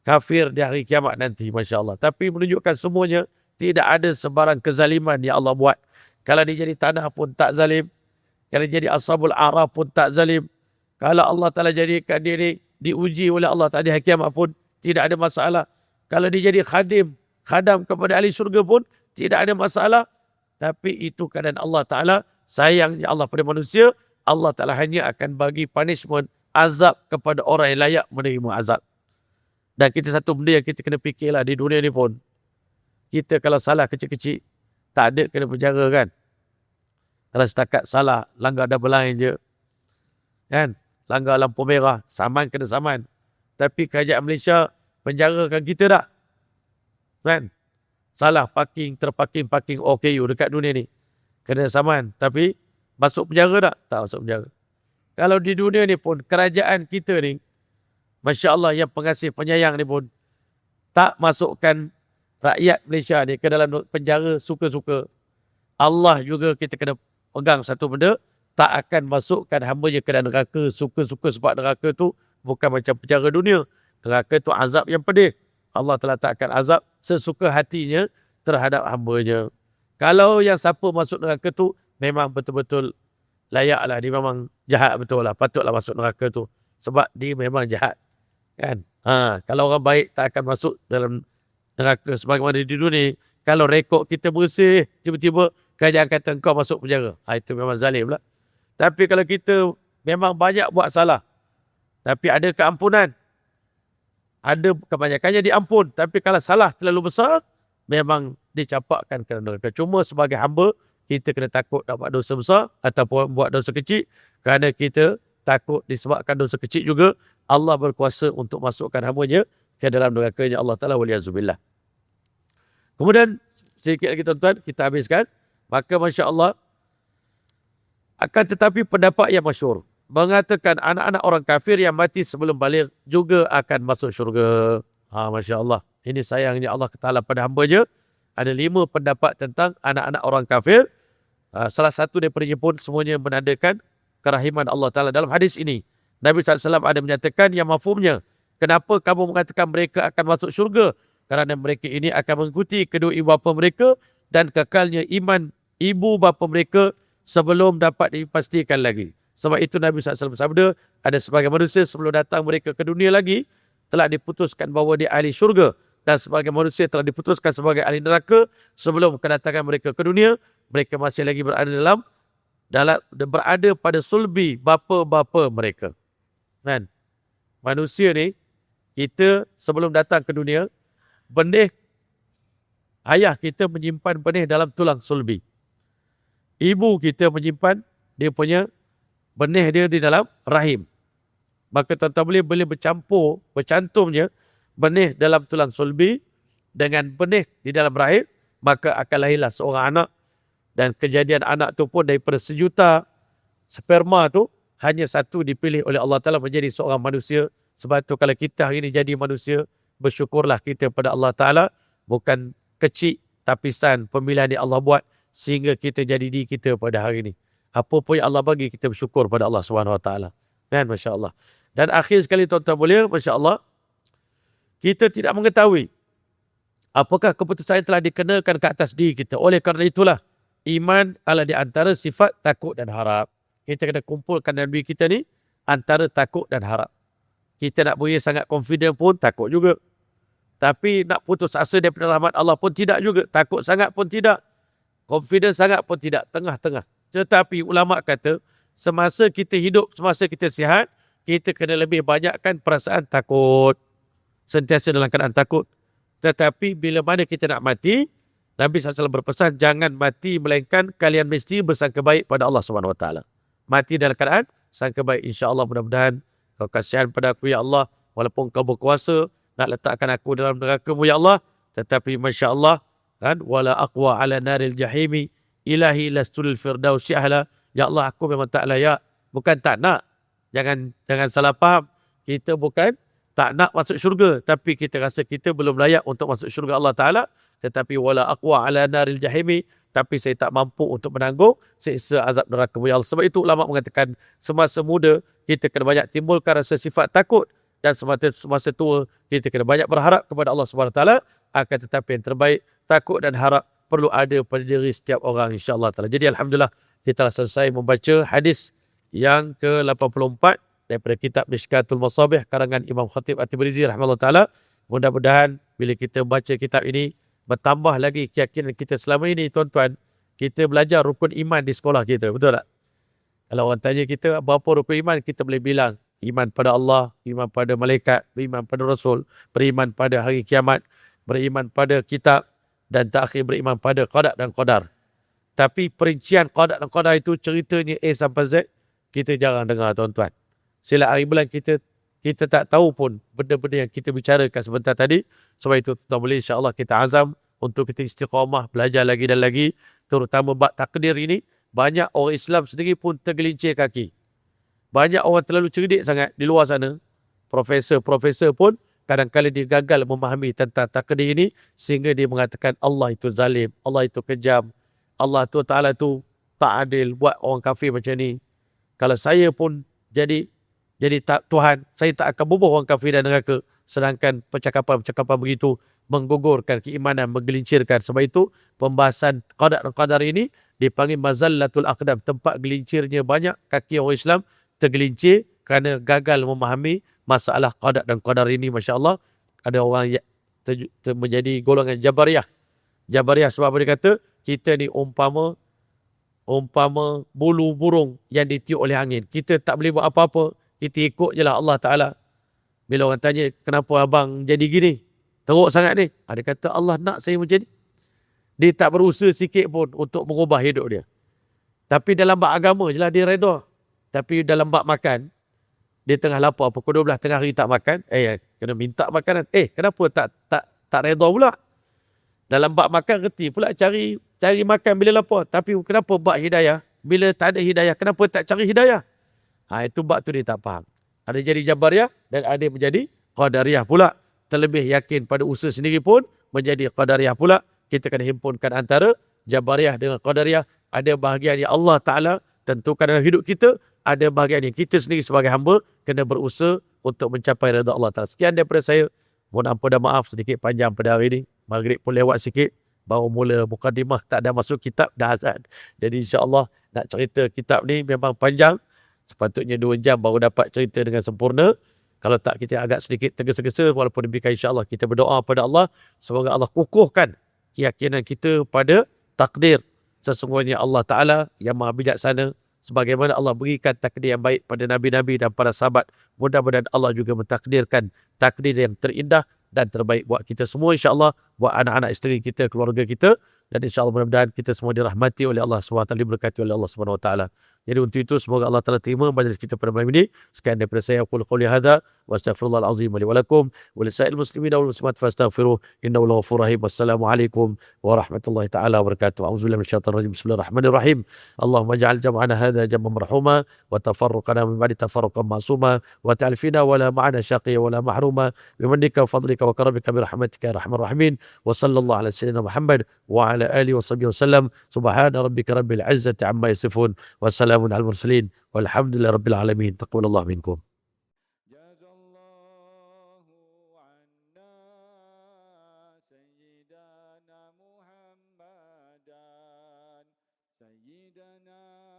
kafir di hari kiamat nanti, Masya Allah. Tapi menunjukkan semuanya, tidak ada sebarang kezaliman yang Allah buat. Kalau dia jadi tanah pun tak zalim. Kalau dia jadi ashabul a'raf pun tak zalim. Kalau Allah Ta'ala jadikan diri diuji oleh Allah Ta'ala di hari kiamat pun tidak ada masalah. Kalau dia jadi khadam kepada ahli syurga pun tidak ada masalah. Tapi itu keadaan Allah Ta'ala. Sayangnya Allah pada manusia, Allah Ta'ala hanya akan bagi punishment, azab kepada orang yang layak menerima azab. Dan kita satu benda yang kita kena fikirlah di dunia ni pun. Kita kalau salah kecil-kecil, tak ada kena penjara kan. Kalau setakat salah, langgar double line je. Kan? Langgar lampu merah, saman kena saman. Tapi kerajaan Malaysia penjarakan kita tak? Kan? Salah parking, terparking OKU dekat dunia ni. Kena saman. Tapi masuk penjara tak? Tak masuk penjara. Kalau di dunia ni pun, kerajaan kita ni, Masya Allah yang pengasih penyayang ni pun, tak masukkan rakyat Malaysia ni ke dalam penjara suka-suka. Allah juga kita kena pegang satu benda, tak akan masukkan hamba-Nya ke dalam neraka suka-suka, sebab neraka tu bukan macam penjara dunia. Neraka tu azab yang pedih. Allah telah letakkan azab sesuka hatinya terhadap hamba-Nya. Kalau yang siapa masuk neraka tu memang betul-betul layaklah, dia memang jahat betul lah, patutlah masuk neraka tu. Sebab dia memang jahat. Kan? Kalau orang baik tak akan masuk dalam neraka sebagaimana di dunia. Kalau rekod kita bersih, tiba-tiba kerajaan kata engkau masuk penjara. Itu memang zalim lah. Tapi kalau kita memang banyak buat salah, tapi ada keampunan, ada kebanyakannya diampun. Tapi kalau salah terlalu besar, memang dicampakkan ke neraka. Cuma sebagai hamba, kita kena takut nak buat dosa besar ataupun buat dosa kecil. Kerana kita takut disebabkan dosa kecil juga, Allah berkuasa untuk masukkan hamba-Nya ke dalam neraka-Nya Allah Ta'ala, waliyazubillah. Kemudian, sedikit lagi tuan-tuan, kita habiskan. Maka Masya Allah, akan tetapi pendapat yang masyhur mengatakan anak-anak orang kafir yang mati sebelum balik juga akan masuk syurga. Masya Allah. Ini sayangnya Allah Ta'ala pada hamba-Nya. Ada 5 pendapat tentang anak-anak orang kafir. Salah satu daripadanya pun semuanya menandakan kerahiman Allah Ta'ala. Dalam hadis ini, Nabi SAW ada menyatakan yang mafhumnya, kenapa kamu mengatakan mereka akan masuk syurga? Kerana mereka ini akan mengikuti kedua ibu bapa mereka dan kekalnya iman ibu bapa mereka sebelum dapat dipastikan lagi. Sebab itu Nabi SAW bersabda, ada sebagai manusia sebelum datang mereka ke dunia lagi, telah diputuskan bahawa dia ahli syurga. Dan sebagai manusia telah diputuskan sebagai ahli neraka sebelum kedatangan mereka ke dunia. Mereka masih lagi berada berada pada sulbi bapa-bapa mereka. Kan? Manusia ni, kita sebelum datang ke dunia, benih, ayah kita menyimpan benih dalam tulang sulbi. Ibu kita menyimpan dia punya benih dia di dalam rahim. Maka tuan-tuan boleh bercantumnya benih dalam tulang sulbi dengan benih di dalam rahim, maka akan lahirlah seorang anak. Dan kejadian anak tu pun daripada 1 juta sperma tu, hanya satu dipilih oleh Allah Ta'ala menjadi seorang manusia. Sebab tu kalau kita hari ini jadi manusia, bersyukurlah kita pada Allah Ta'ala. Bukan kecil tapisan pemilihan yang Allah buat sehingga kita jadi diri kita pada hari ini. Apa pun yang Allah bagi, kita bersyukur pada Allah SWT. Kan? Masya Allah. Dan akhir sekali tuan-tuan mulia, Masya Allah, kita tidak mengetahui apakah keputusan yang telah dikenakan ke atas diri kita. Oleh kerana itulah, iman adalah di antara sifat takut dan harap. Kita kena kumpulkan dalam diri kita ni antara takut dan harap. Kita nak boleh sangat confident pun takut juga. Tapi nak putus asa daripada rahmat Allah pun tidak juga. Takut sangat pun tidak. Confident sangat pun tidak. Tengah-tengah. Tetapi ulama kata, semasa kita hidup, semasa kita sihat, kita kena lebih banyakkan perasaan takut. Sentiasa dalam keadaan takut. Tetapi bila mana kita nak mati, Nabi SAW berpesan, jangan mati melainkan kalian mesti bersangka baik pada Allah SWT. Mati dalam keadaan sangka baik. InsyaAllah mudah-mudahan kau kasihan pada aku, ya Allah. Walaupun kau berkuasa nak letakkan aku dalam neraka-Mu, ya Allah. Tetapi Masya Allah, kan? Wala aqwa ala naril jahimi ilahi lastul firdausi ahla. Ya Allah, aku memang tak layak. Bukan tak nak. Jangan salah faham. Kita bukan tak nak masuk syurga, tapi kita rasa kita belum layak untuk masuk syurga Allah Ta'ala. Tetapi wala aqwa ala naril jahimi, tapi saya tak mampu untuk menanggung siksa azab neraka. Ya Allah. Sebab itu ulama mengatakan semasa muda kita kena banyak timbulkan rasa sifat takut, dan semasa tua kita kena banyak berharap kepada Allah SWT. Akan tetapi yang terbaik, takut dan harap perlu ada pada diri setiap orang, insya-Allah taala. Jadi alhamdulillah kita telah selesai membaca hadis yang ke-84 daripada kitab Mishkatul Masabih karangan Imam Khatib At-Tabrizi rahimahullah taala. Mudah-mudahan bila kita baca kitab ini bertambah lagi keyakinan kita selama ini, tuan-tuan. Kita belajar rukun iman di sekolah kita, betul tak? Kalau orang tanya kita berapa rukun iman, kita boleh bilang iman pada Allah, iman pada malaikat, beriman pada Rasul, beriman pada hari kiamat, beriman pada kitab, dan terakhir beriman pada qada dan qadar. Tapi perincian qada dan qadar itu ceritanya A sampai Z, kita jarang dengar, tuan-tuan. Sila hari bulan kita tak tahu pun benda-benda yang kita bicarakan sebentar tadi. Sebab itu tuan boleh insya-Allah kita azam untuk kita istiqamah belajar lagi dan lagi, terutama bab takdir ini. Banyak orang Islam sendiri pun tergelincir kaki. Banyak orang terlalu cerdik sangat di luar sana. Profesor pun kadang-kadang dia gagal memahami tentang takdir ini, sehingga dia mengatakan Allah itu zalim, Allah itu kejam, Allah tu Ta'ala tu tak adil buat orang kafir macam ni. Kalau saya pun jadi tak Tuhan, saya tak akan bubuh orang kafir dan neraka. Sedangkan percakapan begitu menggugurkan keimanan, menggelincirkan. Sebab itu pembahasan qada dan qadar ini dipanggil mazallatul aqdam, tempat gelincirnya banyak kaki orang Islam tergelincir kerana gagal memahami masalah qada dan qadar ini. Masya-Allah, ada orang yang menjadi golongan Jabariyah. Sebab apa dia kata? Kita ni umpama bulu burung yang ditiup oleh angin. Kita tak boleh buat apa-apa. Kita ikut je lah Allah Ta'ala. Bila orang tanya, kenapa abang jadi gini? Teruk sangat ni. Dia kata, Allah nak saya macam ni. Dia tak berusaha sikit pun untuk mengubah hidup dia. Tapi dalam bab agama je lah dia reda. Tapi dalam bab makan, dia tengah lapar, pukul 12 tengah hari tak makan. Kena minta makanan. Kenapa tak reda pula? Dalam bab makan, reti pula cari makan bila lapar. Tapi kenapa bab hidayah? Bila tak ada hidayah, kenapa tak cari hidayah? Itu bab tu dia tak faham. Ada jadi Jabariyah dan ada menjadi Qadariyah pula. Terlebih yakin pada usaha sendiri pun menjadi Qadariyah pula. Kita kena himpunkan antara Jabariyah dengan Qadariyah. Ada bahagian yang Allah Ta'ala tentukan dalam hidup kita. Ada bahagian yang kita sendiri sebagai hamba kena berusaha untuk mencapai redha Allah Ta'ala. Sekian daripada saya. Mohon ampun dan maaf sedikit panjang pada hari ini. Maghrib pun lewat sikit. Baru mula mukadimah, tak ada masuk kitab, dah azan. Jadi insya-Allah nak cerita kitab ni memang panjang. Sepatutnya 2 jam baru dapat cerita dengan sempurna. Kalau tak, kita agak sedikit tergesa-gesa. Walaupun demikian insya-Allah kita berdoa pada Allah. Semoga Allah kukuhkan keyakinan kita pada takdir. Sesungguhnya Allah Ta'ala yang maha bijaksana. Sebagaimana Allah berikan takdir yang baik pada Nabi-Nabi dan para sahabat. Mudah-mudahan Allah juga mentakdirkan takdir yang terindah dan terbaik buat kita semua insya-Allah. Buat anak-anak isteri kita, keluarga kita. Dan insya-Allah mudah-mudahan kita semua dirahmati oleh Allah SWT, diberkati oleh Allah SWT. Jadi untuk itu semoga Allah Ta'ala terima majlis kita pada malam ini. Sekian daripada saya, aqulu qouli hadza wa astaghfirullahal azim li wa lakum wa lisa'il muslimin wal muslimat fastaghfiruh innahu ghafurur rahim. Wassalamualaikum warahmatullahi taala wabarakatuh. A'udzubillahi minasyaitonir rajim. Bismillahirrahmanirrahim. Allahumma ja'al jam'ana hadza jam'an marhuma wa tafarruqana min ba'di tafarruqan ma'suma wa ta'alfina wa la ma'ana syaqiyya wa la mahruma bimannika wa fadlika wa karamika bi rahmatika ya arhamar rahimin. Wa sallallahu ala sayyidina Muhammad wa ala alihi wa sahbihi wasallam. Subhana rabbika rabbil izzati amma yasifun. Wassalamu على المرسلين والحمد لله رب العالمين. تقبل الله منكم. جزا الله عنا سيدنا محمدا سيدنا